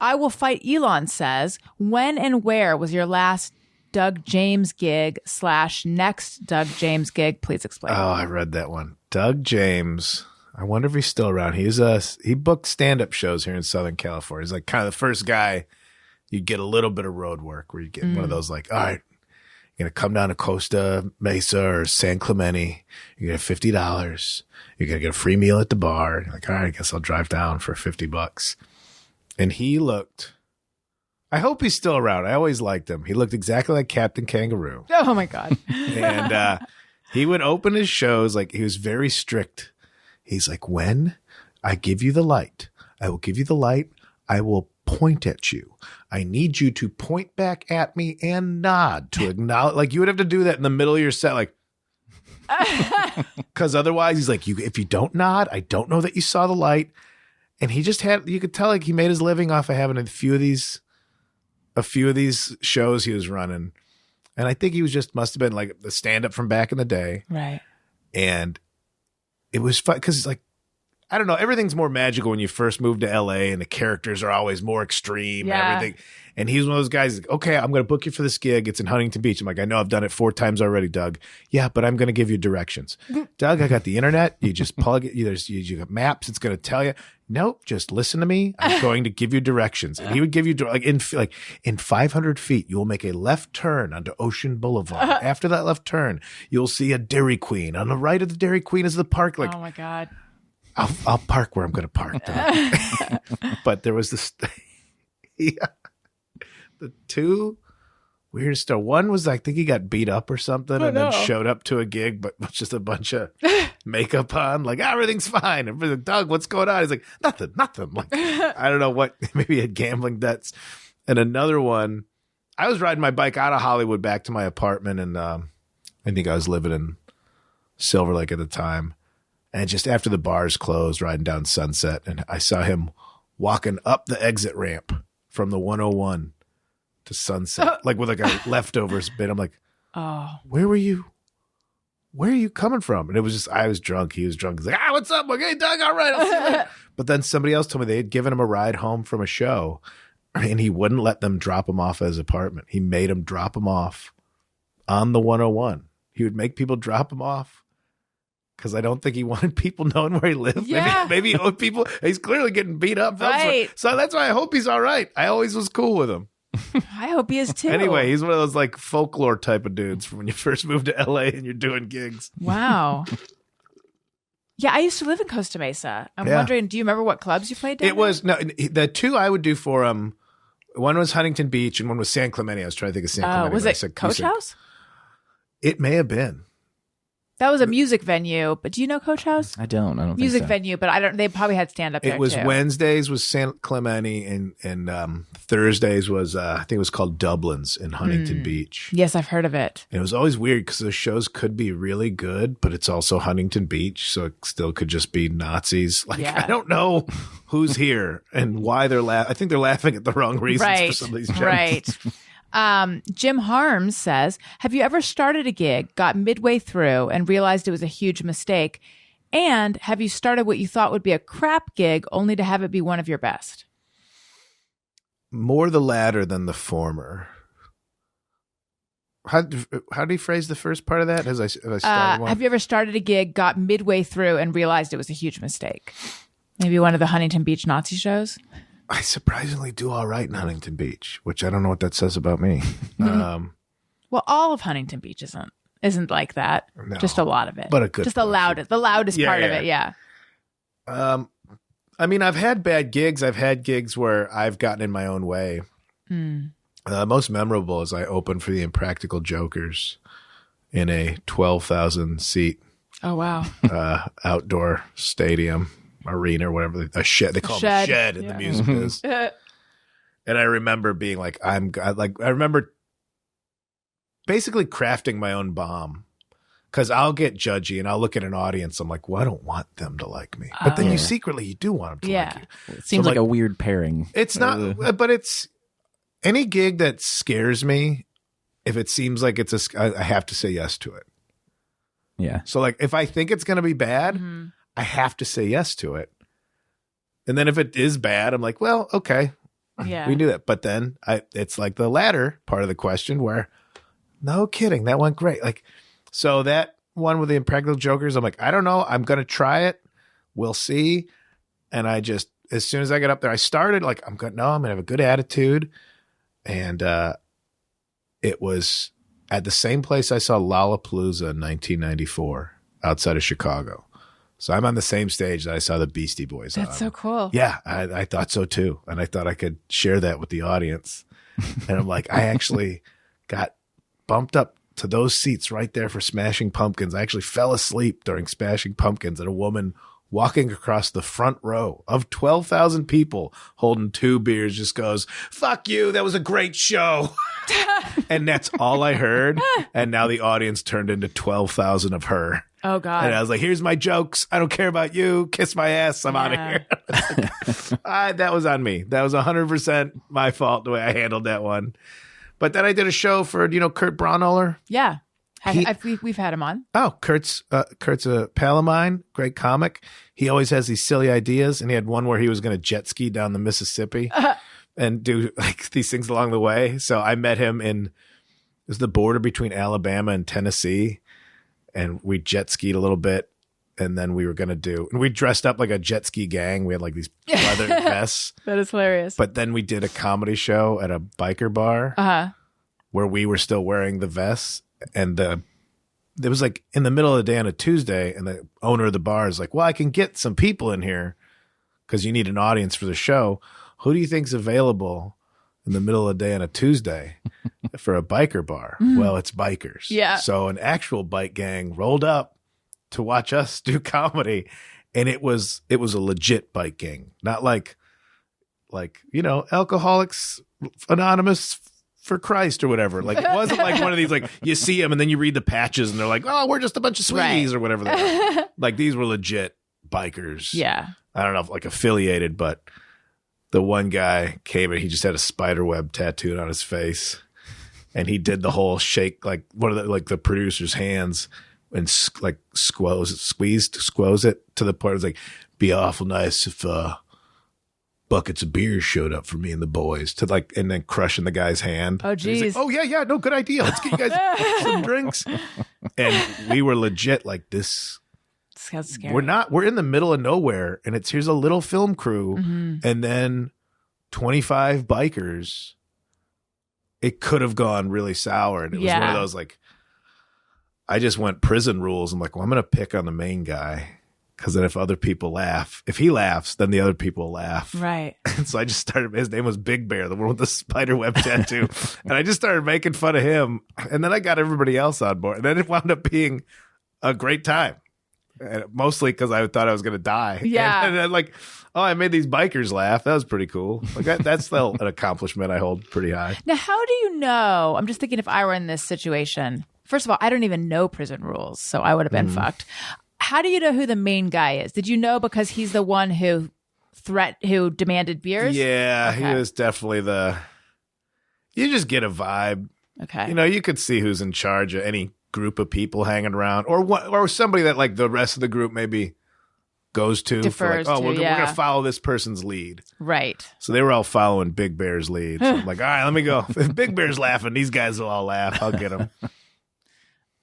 I Will Fight Elon says, when and where was your last Doug James gig / next Doug James gig? Please explain. Oh, I read that one. Doug James. I wonder if he's still around. He booked stand-up shows here in Southern California. He's like kind of the first guy you get a little bit of road work where you get one of those like, all right, you're going to come down to Costa Mesa or San Clemente. You're going to have $50. You're going to get a free meal at the bar. You're like, all right, I guess I'll drive down for $50. And he looked, I hope he's still around. I always liked him. He looked exactly like Captain Kangaroo. Oh my God. And he would open his shows like he was very strict. He's like, when I give you the light, I will give you the light. I will point at you. I need you to point back at me and nod to acknowledge. Like you would have to do that in the middle of your set. Like, because otherwise he's like, if you don't nod, I don't know that you saw the light. And he just had, you could tell like he made his living off of having a few of these shows he was running. And I think he was just, must've been like the stand up from back in the day. Right. And it was fun because it's like, I don't know, everything's more magical when you first move to LA and the characters are always more extreme and everything. And he's one of those guys, like, okay, I'm going to book you for this gig. It's in Huntington Beach. I'm like, I know I've done it 4 times already, Doug. Yeah, but I'm going to give you directions. Doug, I got the internet. You just plug it. You got maps. It's going to tell you. Nope, just listen to me. I'm going to give you directions. And he would give you, in 500 feet, you will make a left turn onto Ocean Boulevard. After that left turn, you'll see a Dairy Queen. On the right of the Dairy Queen is the park. Like, oh my God. I'll park where I'm going to park. But there was this, the two weirdest stuff. One was, I think he got beat up or something then showed up to a gig, but with just a bunch of makeup on. Like, everything's fine. And like, Doug, what's going on? He's like, nothing. Like, I don't know what, maybe he had gambling debts. And another one, I was riding my bike out of Hollywood back to my apartment. And I think I was living in Silver Lake at the time. And just after the bars closed, riding down Sunset, and I saw him walking up the exit ramp from the 101 to Sunset, like with like a leftovers bit. I'm like, where were you? Where are you coming from? And it was just, I was drunk. He was drunk. He's like, what's up? I'm like, hey, Doug, all right. I'll see you later. But then somebody else told me they had given him a ride home from a show, and he wouldn't let them drop him off at his apartment. He made him drop him off on the 101. He would make people drop him off. Because I don't think he wanted people knowing where he lived. Yeah. Maybe people, he's clearly getting beat up. Right. So that's why I hope he's all right. I always was cool with him. I hope he is too. Anyway, he's one of those like folklore type of dudes from when you first moved to LA and you're doing gigs. Wow. Yeah, I used to live in Costa Mesa. I'm wondering, do you remember what clubs you played down It was, no, the two I would do for him, one was Huntington Beach and one was San Clemente. I was trying to think of San Clemente. Was it Coach House? It may have been. That was a music venue, but do you know Coach House? I don't Music think so. venue, but I don't. They probably had stand up there. It was too. Wednesdays was San Clemente and Thursdays was I think it was called Dublin's in Huntington Beach. Yes, I've heard of it. And it was always weird because those shows could be really good, but it's also Huntington Beach, so it still could just be Nazis. Like I don't know who's here and why they're laughing. I think they're laughing at the wrong reasons for some of these jokes. Right. Jim Harms says, have you ever started a gig, got midway through, and realized it was a huge mistake? And have you started what you thought would be a crap gig only to have it be one of your best? More the latter than the former. How do you phrase the first part of that? Have you ever started a gig, got midway through, and realized it was a huge mistake? Maybe one of the Huntington Beach Nazi shows? I surprisingly do all right in Huntington Beach, which I don't know what that says about me. Well, all of Huntington Beach isn't like that. No, just a lot of it. But a good just the loudest part of it, yeah. I mean, I've had bad gigs. I've had gigs where I've gotten in my own way. Most memorable is I opened for the Impractical Jokers in a 12,000 seat outdoor stadium. Arena or whatever, a shed. They call it a shed in the music business. And I remember being like, I remember basically crafting my own bomb because I'll get judgy and I'll look at an audience. I'm like, well, I don't want them to like me. But then you do want them to like you. It seems like a weird pairing. It's not, but it's any gig that scares me. If it seems like I have to say yes to it. Yeah. So like, if I think it's going to be bad, I have to say yes to it. And then if it is bad, I'm like, well, okay. Yeah. We knew that. But then it's like the latter part of the question where No kidding. That went great. Like, so that one with the Impractical Jokers, I'm like, I don't know. I'm going to try it. We'll see. And I just, as soon as I get up there, I started like, I'm going to have a good attitude. And it was at the same place I saw Lollapalooza in 1994 outside of Chicago. So I'm on the same stage that I saw the Beastie Boys on. That's so cool. Yeah, I thought so too. And I thought I could share that with the audience. And I'm like, I actually got bumped up to those seats right there for Smashing Pumpkins. I actually fell asleep during Smashing Pumpkins, and a woman walking across the front row of 12,000 people holding 2 beers just goes, "Fuck you, that was a great show." And that's all I heard. And now the audience turned into 12,000 of her. Oh, God. And I was like, here's my jokes. I don't care about you. Kiss my ass. I'm out of here. That was on me. That was 100% my fault, the way I handled that one. But then I did a show for, Kurt Braunohler? Yeah. We've had him on. Oh, Kurt's a pal of mine, great comic. He always has these silly ideas, and he had one where he was going to jet ski down the Mississippi and do like these things along the way. So I met him it was the border between Alabama and Tennessee, and we jet skied a little bit, and then we were going to and we dressed up like a jet ski gang. We had like these leather vests. That is hilarious. But then we did a comedy show at a biker bar where we were still wearing the vests. And it was like in the middle of the day on a Tuesday, and the owner of the bar is like, well, I can get some people in here because you need an audience for the show. Who do you think's available in the middle of the day on a Tuesday for a biker bar? Well, it's bikers. Yeah. So an actual bike gang rolled up to watch us do comedy, and it was a legit bike gang, not like Alcoholics Anonymous for Christ or whatever. Like, it wasn't like one of these, like, you see them and then you read the patches and they're like, oh, we're just a bunch of sweeties or whatever they are. Like, these were legit bikers. Yeah. I don't know if like affiliated, but the one guy came and he just had a spider web tattooed on his face, and he did the whole shake, like one of the producer's hands, and like squoze it to the point it was like, be awful nice if buckets of beer showed up for me and the boys, to like, and then crushing the guy's hand. Oh, geez. Like, oh yeah, no, good idea. Let's get you guys some drinks. And we were legit like this. Sounds scary. We're in the middle of nowhere, and here's a little film crew, and then 25 bikers. It could have gone really sour, and it was one of those, like, I just went prison rules. I'm like, well, I'm going to pick on the main guy, because then if other people laugh, if he laughs, then the other people will laugh. Right. And so I just started, his name was Big Bear, the one with the spider web tattoo. And I just started making fun of him. And then I got everybody else on board. And then it wound up being a great time. And mostly because I thought I was going to die. Yeah. And then like, oh, I made these bikers laugh. That was pretty cool. Like that's still an accomplishment I hold pretty high. Now, how do you know? I'm just thinking, if I were in this situation, first of all, I don't even know prison rules, so I would have been fucked. How do you know who the main guy is? Did you know because he's the one who demanded beers? Yeah, okay. He was definitely you just get a vibe. Okay. You could see who's in charge of any group of people hanging around, or somebody that like the rest of the group maybe goes to. Defers for like, we're yeah. going to follow this person's lead. Right. So they were all following Big Bear's lead. So I'm like, all right, let me go. If Big Bear's laughing, these guys will all laugh. I'll get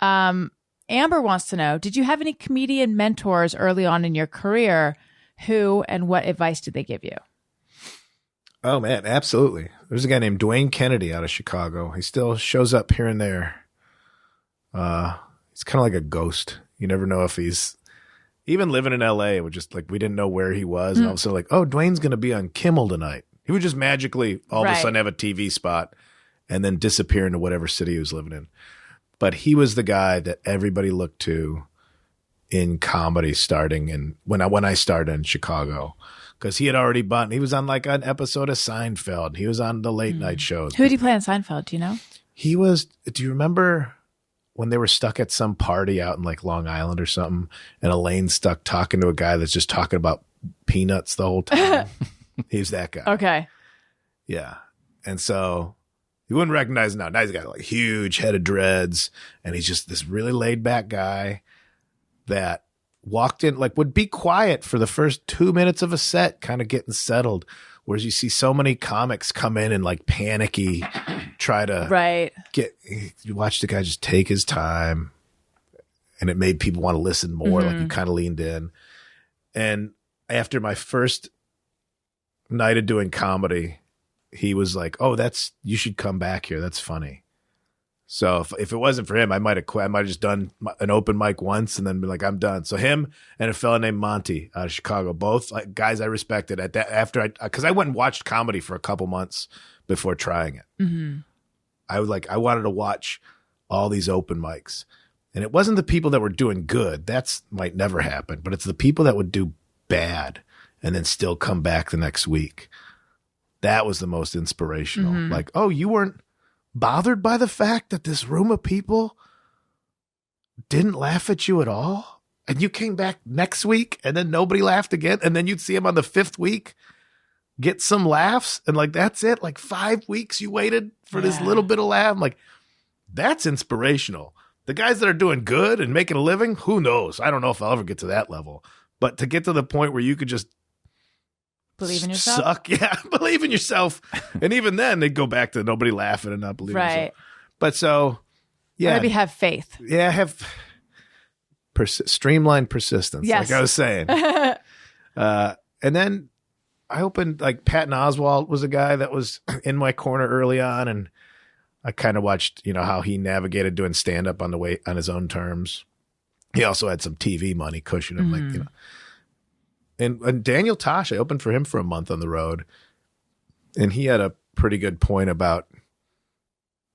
them. Amber wants to know, did you have any comedian mentors early on in your career? Who and what advice did they give you? Oh, man, absolutely. There's a guy named Dwayne Kennedy out of Chicago. He still shows up here and there. He's kind of like a ghost. You never know if he's even living in LA. It was just like we didn't know where he was. And all of a sudden, like, oh, Dwayne's going to be on Kimmel tonight. He would just magically all of a sudden have a TV spot and then disappear into whatever city he was living in. But he was the guy that everybody looked to in comedy starting when I started in Chicago, because he had already he was on like an episode of Seinfeld. He was on the late night shows. Who did he play on Seinfeld? Do you know? He was, do you remember when they were stuck at some party out in like Long Island or something, and Elaine's stuck talking to a guy that's just talking about peanuts the whole time? He's that guy. Okay. Yeah. And so you wouldn't recognize him now. Now he's got like huge head of dreads, and he's just this really laid back guy that walked in, like would be quiet for the first 2 minutes of a set, kind of getting settled, Whereas you see so many comics come in and like panicky, try to you watch the guy just take his time, and it made people want to listen more. Like you kind of leaned in. And after my first night of doing comedy, he was like, "Oh, you should come back here. That's funny." So if it wasn't for him, I might have quit. I might have just done an open mic once and then be like, I'm done. So him and a fella named Monty out of Chicago, both like guys I respected at that because I went and watched comedy for a couple months before trying it. Mm-hmm. I wanted to watch all these open mics, and it wasn't the people that were doing good. That's might never happen, but it's the people that would do bad and then still come back the next week. That was the most inspirational. Mm-hmm. Like, oh, you weren't bothered by the fact that this room of people didn't laugh at you at all, and you came back next week and then nobody laughed again, and then you'd see them on the 5th week get some laughs, and like that's it, like 5 weeks you waited for this little bit of laugh. I'm like, that's inspirational. The guys that are doing good and making a living, who knows? I don't know if I'll ever get to that level, but to get to the point where you could just believe in yourself. Believe in yourself. And even then, they'd go back to nobody laughing and not believing in yourself. But so, maybe have faith. Yeah, have streamlined persistence, like I was saying. And then I opened, like Patton Oswalt was a guy that was in my corner early on, and I kind of watched, how he navigated doing stand-up on his own terms. He also had some TV money cushioning him, And Daniel Tosh, I opened for him for a month on the road, and he had a pretty good point about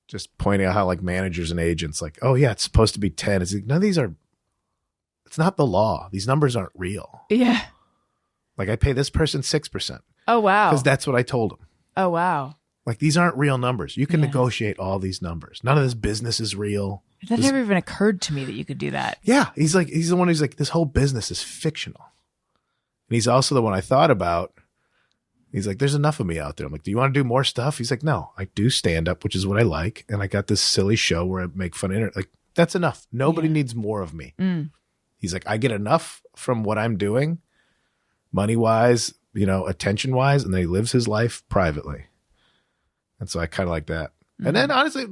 just pointing out how like managers and agents like, oh yeah, it's supposed to be 10. It's like, no, it's not the law. These numbers aren't real. Yeah. Like I pay this person 6%. Oh, wow. Because that's what I told him. Oh, wow. Like these aren't real numbers. You can negotiate all these numbers. None of this business is real. That never even occurred to me that you could do that. Yeah. He's the one who's like, this whole business is fictional. And he's also the one I thought about. He's like, there's enough of me out there. I'm like, do you want to do more stuff? He's like, no, I do stand up, which is what I like. And I got this silly show where I make fun of it. Like, that's enough. Nobody needs more of me. Mm. He's like, I get enough from what I'm doing, money-wise, attention-wise, and then he lives his life privately. And so I kind of like that. Mm. And then, honestly,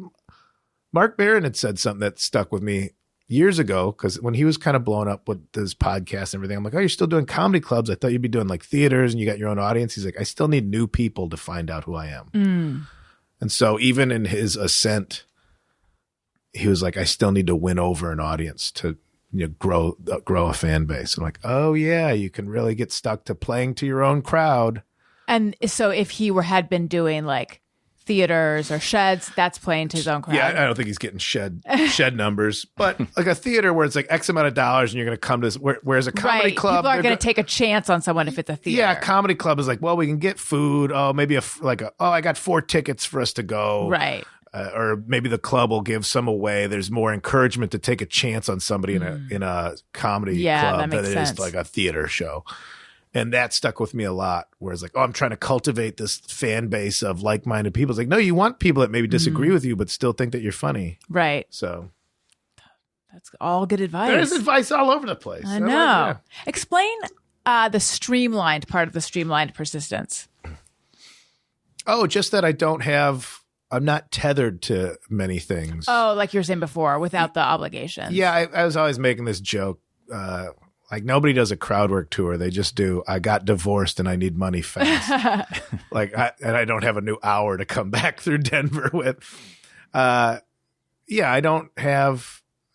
Mark Maron had said something that stuck with me years ago, because when he was kind of blowing up with his podcast and everything, I'm like, oh, you're still doing comedy clubs? I thought you'd be doing like theaters and you got your own audience. He's like, I still need new people to find out who I am. Mm. And so even in his ascent, he was like, I still need to win over an audience to grow a fan base. I'm like, oh yeah, you can really get stuck to playing to your own crowd. And so if he had been doing like theaters or sheds, that's playing to his own crowd. Yeah, I don't think he's getting shed numbers, but like a theater where it's like X amount of dollars and you're going to come to this, whereas a comedy club, people are going to take a chance on someone if it's a theater. Yeah, comedy club is like, well, we can get food. Oh, maybe I got 4 tickets for us to go. Right. Or maybe the club will give some away. There's more encouragement to take a chance on somebody in a comedy club than it is like a theater show. And that stuck with me a lot, where it's like, oh, I'm trying to cultivate this fan base of like-minded people. It's like, no, you want people that maybe disagree with you, but still think that you're funny. Right. So that's all good advice. There's advice all over the place. I know. Explain the streamlined part of the streamlined persistence. Oh, just that I'm not tethered to many things. Oh, like you were saying before, without the obligation. Yeah, I was always making this joke. Like nobody does a crowd work tour. They just do, I got divorced and I need money fast. And I don't have a new hour to come back through Denver with. I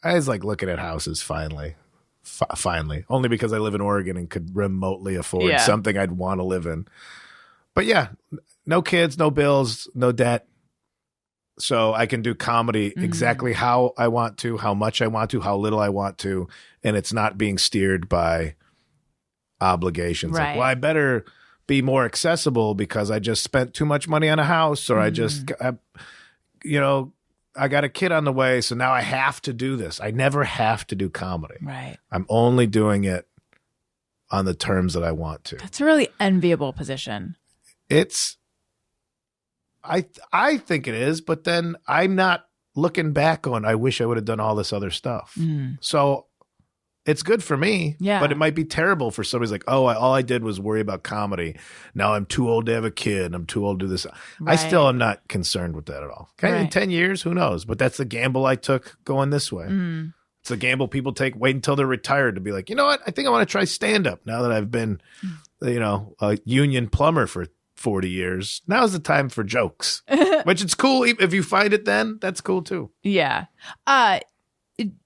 was like looking at houses finally, only because I live in Oregon and could remotely afford something I'd want to live in. But yeah, no kids, no bills, no debt. So I can do comedy exactly how I want to, how much I want to, how little I want to, and it's not being steered by obligations. Right. Like, well, I better be more accessible because I just spent too much money on a house, or I got a kid on the way, so now I have to do this. I never have to do comedy. Right. I'm only doing it on the terms that I want to. That's a really enviable position. I think it is, but then I'm not looking back on, I wish I would have done all this other stuff. So It's good for me, Yeah. but it might be terrible for somebody's like, oh, all I did was worry about comedy. Now I'm too old to have a kid. I'm too old to do this. I Right. still am not concerned with that at all. Okay, in Right. 10 years, who knows? But that's the gamble I took going this way. It's the gamble people take, wait until they're retired to be like, you know what? I think I want to try stand-up now that I've been, a union plumber for 40 years. Now's the time for jokes, which it's cool. If you find it then, that's cool too. Yeah.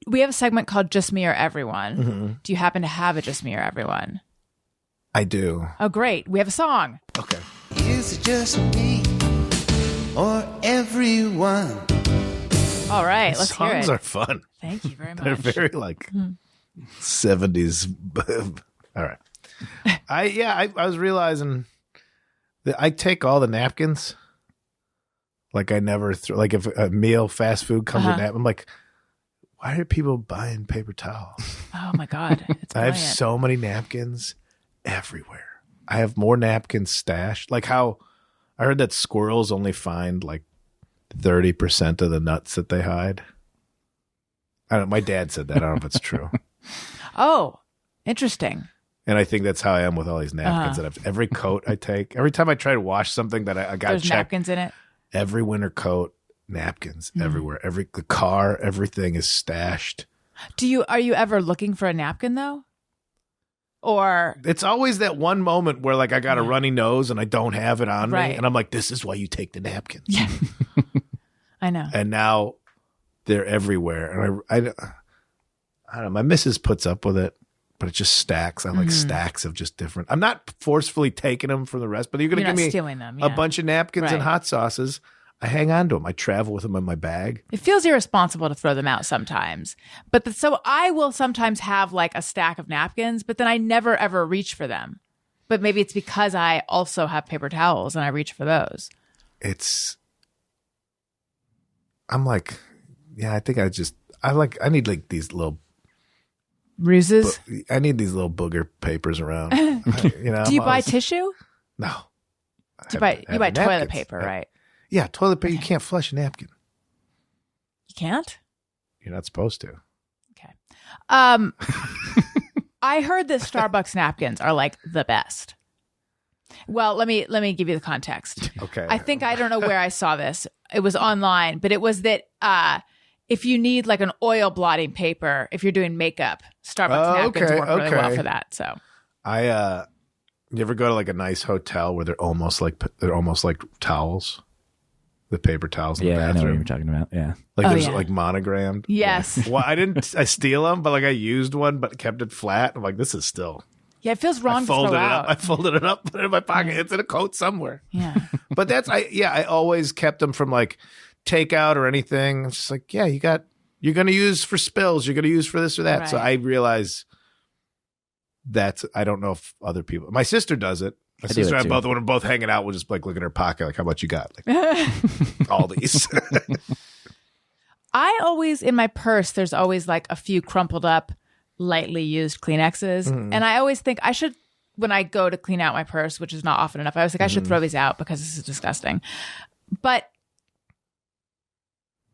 We have a segment called Just Me or Everyone. Do you happen to have a Just Me or Everyone? I do. Oh, great. We have a song. Okay. Is it just me or everyone? All right. Let's hear Songs it. are fun. Thank you very They're much. very like 70s. All right. I was realizing that I take all the napkins. Like I never throw, like if a meal, fast food comes with napkins, I'm like, why are people buying paper towels? Oh, my God. It's I have brilliant. so many napkins everywhere. I have more napkins stashed. Like how I heard that squirrels only find like 30% of the nuts that they hide. I don't know. My dad said that. I don't know if it's true. Oh, interesting. And I think that's how I am with all these napkins that I've every coat I take. Every time I try to wash something that I got There's checked, napkins in it. every winter coat, napkins everywhere. The car, everything is stashed. Are you ever looking for a napkin though? Or It's always that one moment where like I got a runny nose and I don't have it on Right. me. And I'm like, this is why you take the napkins. yeah, I know. And now they're everywhere. And I don't know. My missus puts up with it, but it just stacks. I like stacks of just different. I'm not forcefully taking them from the rest, but you're going to You're give not me stealing them. a Yeah. bunch of napkins and Right. hot sauces. I hang on to them. I travel with them in my bag. It feels irresponsible to throw them out sometimes. But so I will sometimes have like a stack of napkins, but then I never ever reach for them. But maybe it's because I also have paper towels and I reach for those. I'm like, yeah, I think I need like these little, Ruses. I need these little booger papers around. Do you buy tissue? No. You buy toilet napkins. paper, right? Yeah, toilet paper. You can't flush a napkin. You can't? You're not supposed to. Okay. I heard that Starbucks napkins are like the best. Well, let me give you the context. Okay. I don't know where I saw this. It was online, but it was that if you need like an oil blotting paper, if you're doing makeup, Starbucks napkins work really well for that. So you ever go to like a nice hotel where they're almost like towels? The paper towels in the Yeah, I know bathroom. what you're talking about. Yeah. Like there's yeah. like monogrammed. Yes. Well, I steal them, but like I used one, but kept it flat. I'm like, this is still. Yeah, it feels wrong I to folded throw it out. up. I folded it up, put it in my pocket. It's in a coat somewhere. Yeah. But I always kept them from like takeout or anything. It's just like, yeah, you're going to use for spills. You're going to use for this or that. So Right. I realize I don't know if other people, my sister does it. My do sister it and I too. both, when we're both hanging out, we'll just like look in her pocket, like how much you got? Like all these. I always, in my purse, there's always like a few crumpled up, lightly used Kleenexes. And I always think I should, when I go to clean out my purse, which is not often enough, I was like, I should throw these out because this is disgusting. But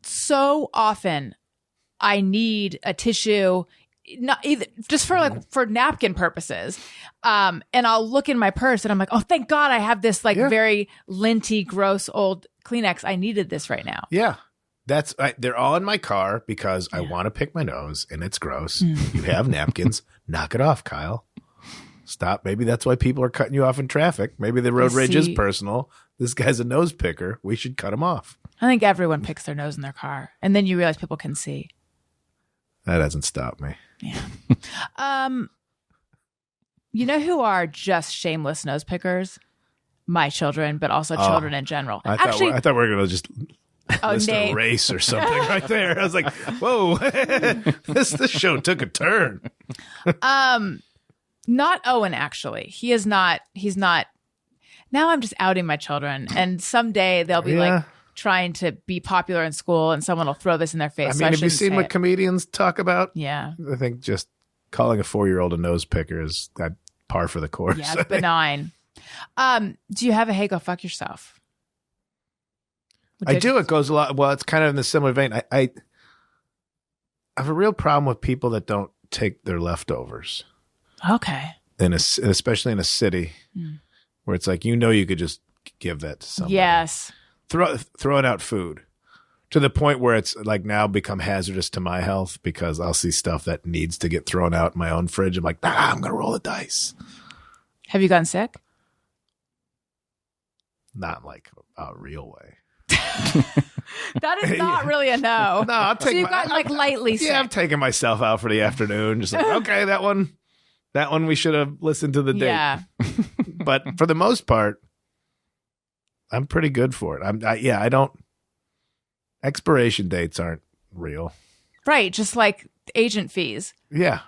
so often I need a tissue, not either just for napkin purposes. And I'll look in my purse and I'm like, oh, thank God I have this like very linty, gross old Kleenex. I needed this right now. Yeah. They're all in my car because I want to pick my nose and it's gross. You have napkins. Knock it off, Kyle. Stop. Maybe that's why people are cutting you off in traffic. Maybe the road rage is personal. This guy's a nose picker. We should cut him off. I think everyone picks their nose in their car. And then you realize people can see. That doesn't stop me. Yeah. You know who are just shameless nose pickers? My children, but also children in general. I thought we were going to just list a Nate. race or something right there. I was like, whoa, this show took a turn. Not Owen, actually. He's not. Now I'm just outing my children. And someday they'll be like trying to be popular in school and someone will throw this in their face. I so mean, have you shouldn't seen say what it. comedians talk about? Yeah. I think just calling a 4-year-old a nose picker is par for the course. Yeah, it's benign. Do you have a hey, go fuck yourself? I do. It goes a lot. Well, it's kind of in the similar vein. I have a real problem with people that don't take their leftovers. Okay. Especially in a city where it's like, you could just give that to somebody. Yes. Throwing out food to the point where it's like now become hazardous to my health because I'll see stuff that needs to get thrown out in my own fridge. I'm like, I'm going to roll the dice. Have you gotten sick? Not like a real way. That is not really a no. No, I'll take so you've gotten like lightly sick. Yeah, I'm taking myself out for the afternoon. Just like, okay, that one we should have listened to the date. Yeah. But for the most part, I'm pretty good for it. I don't. Expiration dates aren't real. Right, just like agent fees. Yeah.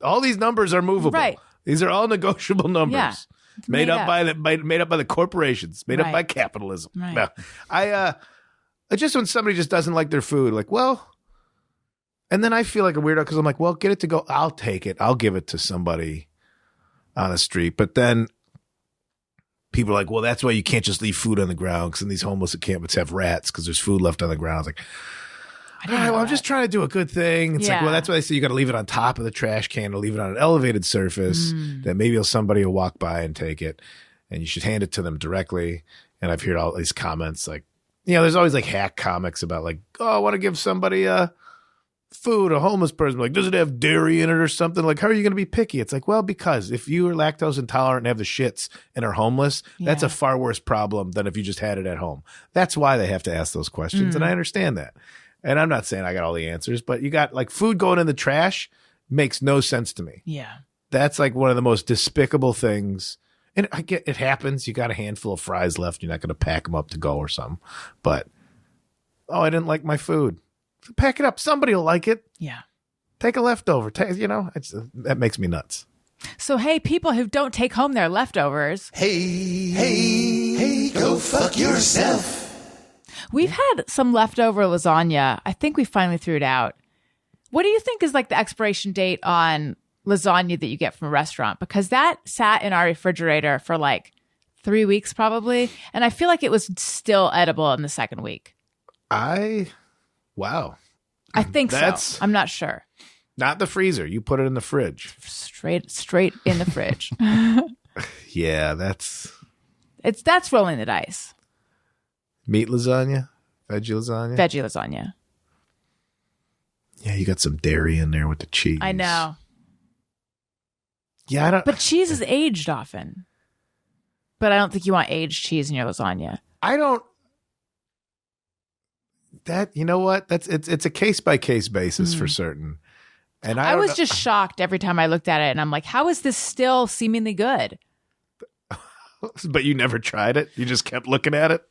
All these numbers are movable. Right. These are all negotiable numbers. Yeah. Made up by the corporations, made up by capitalism. Right. No, I just when somebody just doesn't like their food, like, well, and then I feel like a weirdo because I'm like, well, get it to go. I'll take it. I'll give it to somebody on the street. But then people are like, well, that's why you can't just leave food on the ground because these homeless encampments have rats because there's food left on the ground. I was like, all right, well, I'm just trying to do a good thing. It's like, well, that's why they say you got to leave it on top of the trash can or leave it on an elevated surface that maybe somebody will walk by and take it, and you should hand it to them directly. And I've heard all these comments like, there's always like hack comics about like, oh, I want to give somebody food, a homeless person, like, does it have dairy in it or something? Like, how are you going to be picky? It's like, well, because if you are lactose intolerant and have the shits and are homeless, that's a far worse problem than if you just had it at home. That's why they have to ask those questions, and I understand that. And I'm not saying I got all the answers, but you got like food going in the trash makes no sense to me. Yeah. That's like one of the most despicable things. And I get it happens. You got a handful of fries left. You're not going to pack them up to go or something. But, I didn't like my food. Pack it up. Somebody will like it. Yeah. Take a leftover. That makes me nuts. So, hey, people who don't take home their leftovers. Hey, go fuck yourself. We've had some leftover lasagna. I think we finally threw it out. What do you think is like the expiration date on lasagna that you get from a restaurant? Because that sat in our refrigerator for like 3 weeks probably. And I feel like it was still edible in the second week. Wow. I think so. I'm not sure. Not the freezer. You put it in the fridge. Straight in the fridge. Yeah, that's rolling the dice. Meat lasagna? Veggie lasagna? Veggie lasagna. Yeah, you got some dairy in there with the cheese. I know. Yeah, I don't. But cheese is aged often. But I don't think you want aged cheese in your lasagna. I don't. That, you know what? It's a case by case basis for certain. And I was just shocked every time I looked at it, and I'm like, how is this still seemingly good? But you never tried it? You just kept looking at it?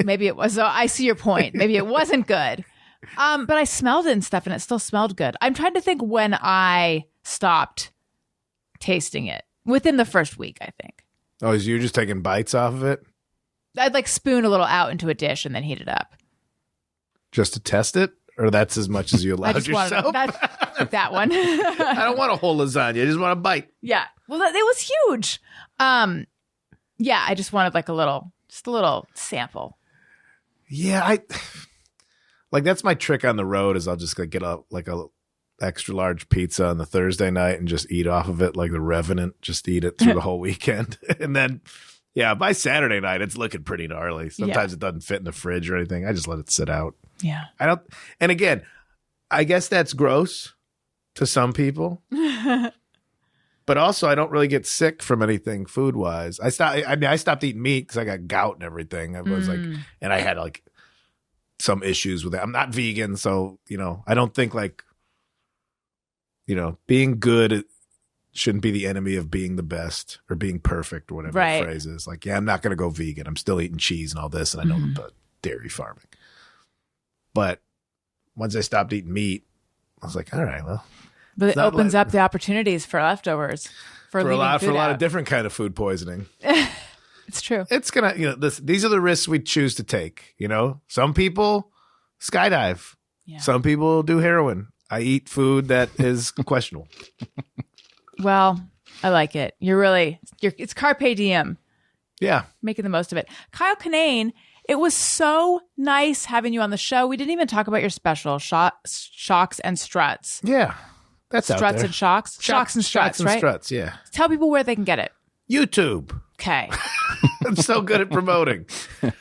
Maybe it was. So I see your point. Maybe it wasn't good. But I smelled it and stuff, and it still smelled good. I'm trying to think when I stopped tasting it. Within the first week, I think. Oh, so you're just taking bites off of it? I'd like spoon a little out into a dish and then heat it up. Just to test it? Or that's as much as you allowed yourself? That one. I don't want a whole lasagna. I just want a bite. Yeah. Well, it was huge. Yeah, I just wanted like a little sample. Yeah, that's my trick on the road is I'll just get a extra large pizza on the Thursday night and just eat off of it like the Revenant. Just eat it through the whole weekend. And then, yeah, by Saturday night, it's looking pretty gnarly. Sometimes it doesn't fit in the fridge or anything. I just let it sit out. Yeah. And again, I guess that's gross to some people. But also, I don't really get sick from anything food wise. I stopped eating meat because I got gout and everything. I was and I had like some issues with it. I'm not vegan, so I don't think being good shouldn't be the enemy of being the best or being perfect or whatever the phrase is. Like, yeah, I'm not going to go vegan. I'm still eating cheese and all this, and I know the dairy farming. But once I stopped eating meat, I was like, all right, well. But it opens up the opportunities for leftovers for a lot of different kind of food poisoning. It's true. It's gonna, these are the risks we choose to take. Some people skydive. Yeah. Some people do heroin. I eat food that is questionable. Well, I like it. It's carpe diem. Yeah, making the most of it. Kyle Kinane, it was so nice having you on the show. We didn't even talk about your special, Shocks and Struts. Yeah. That's out Struts there. and Shocks? Shocks and Struts, right? Struts, yeah. Tell people where they can get it. YouTube. Okay. I'm so good at promoting.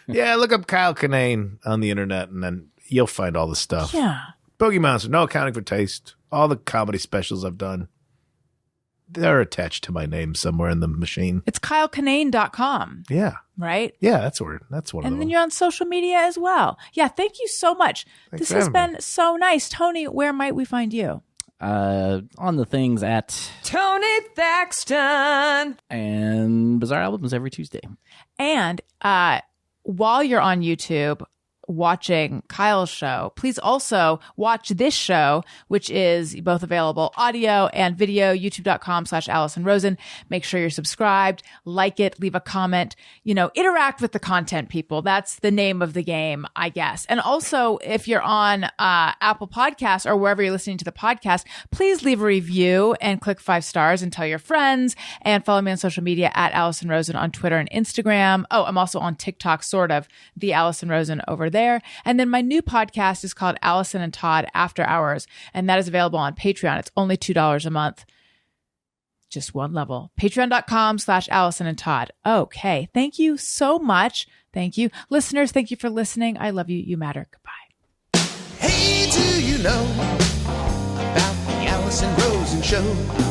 Yeah, look up Kyle Kinane on the internet, and then you'll find all the stuff. Yeah. Boogie Monster, No Accounting for Taste, all the comedy specials I've done. They're attached to my name somewhere in the machine. It's kylekinane.com, Yeah. right? Yeah, that's one of them. And then you're on social media as well. Yeah, thank you so much. Thanks This for has having been so nice. Tony, where might we find you? On the things at Tony Thaxton. and Bizarre Albums every Tuesday. And while you're on YouTube watching Kyle's show, please also watch this show, which is both available audio and video, youtube.com/Alison Rosen. Make sure you're subscribed, like it, leave a comment, interact with the content, people. That's the name of the game, I guess. And also, if you're on Apple Podcasts or wherever you're listening to the podcast, please leave a review and click 5 stars and tell your friends, and follow me on social media at Alison Rosen on Twitter and Instagram. Oh, I'm also on TikTok, sort of, the Alison Rosen over there. And then my new podcast is called Alison and Todd After Hours, and that is available on Patreon. It's only $2 a month. Just one level. Patreon.com/Alison and Todd. Okay. Thank you so much. Thank you. Listeners, thank you for listening. I love you. You matter. Goodbye. Hey, do you know about the Alison Rosen Show?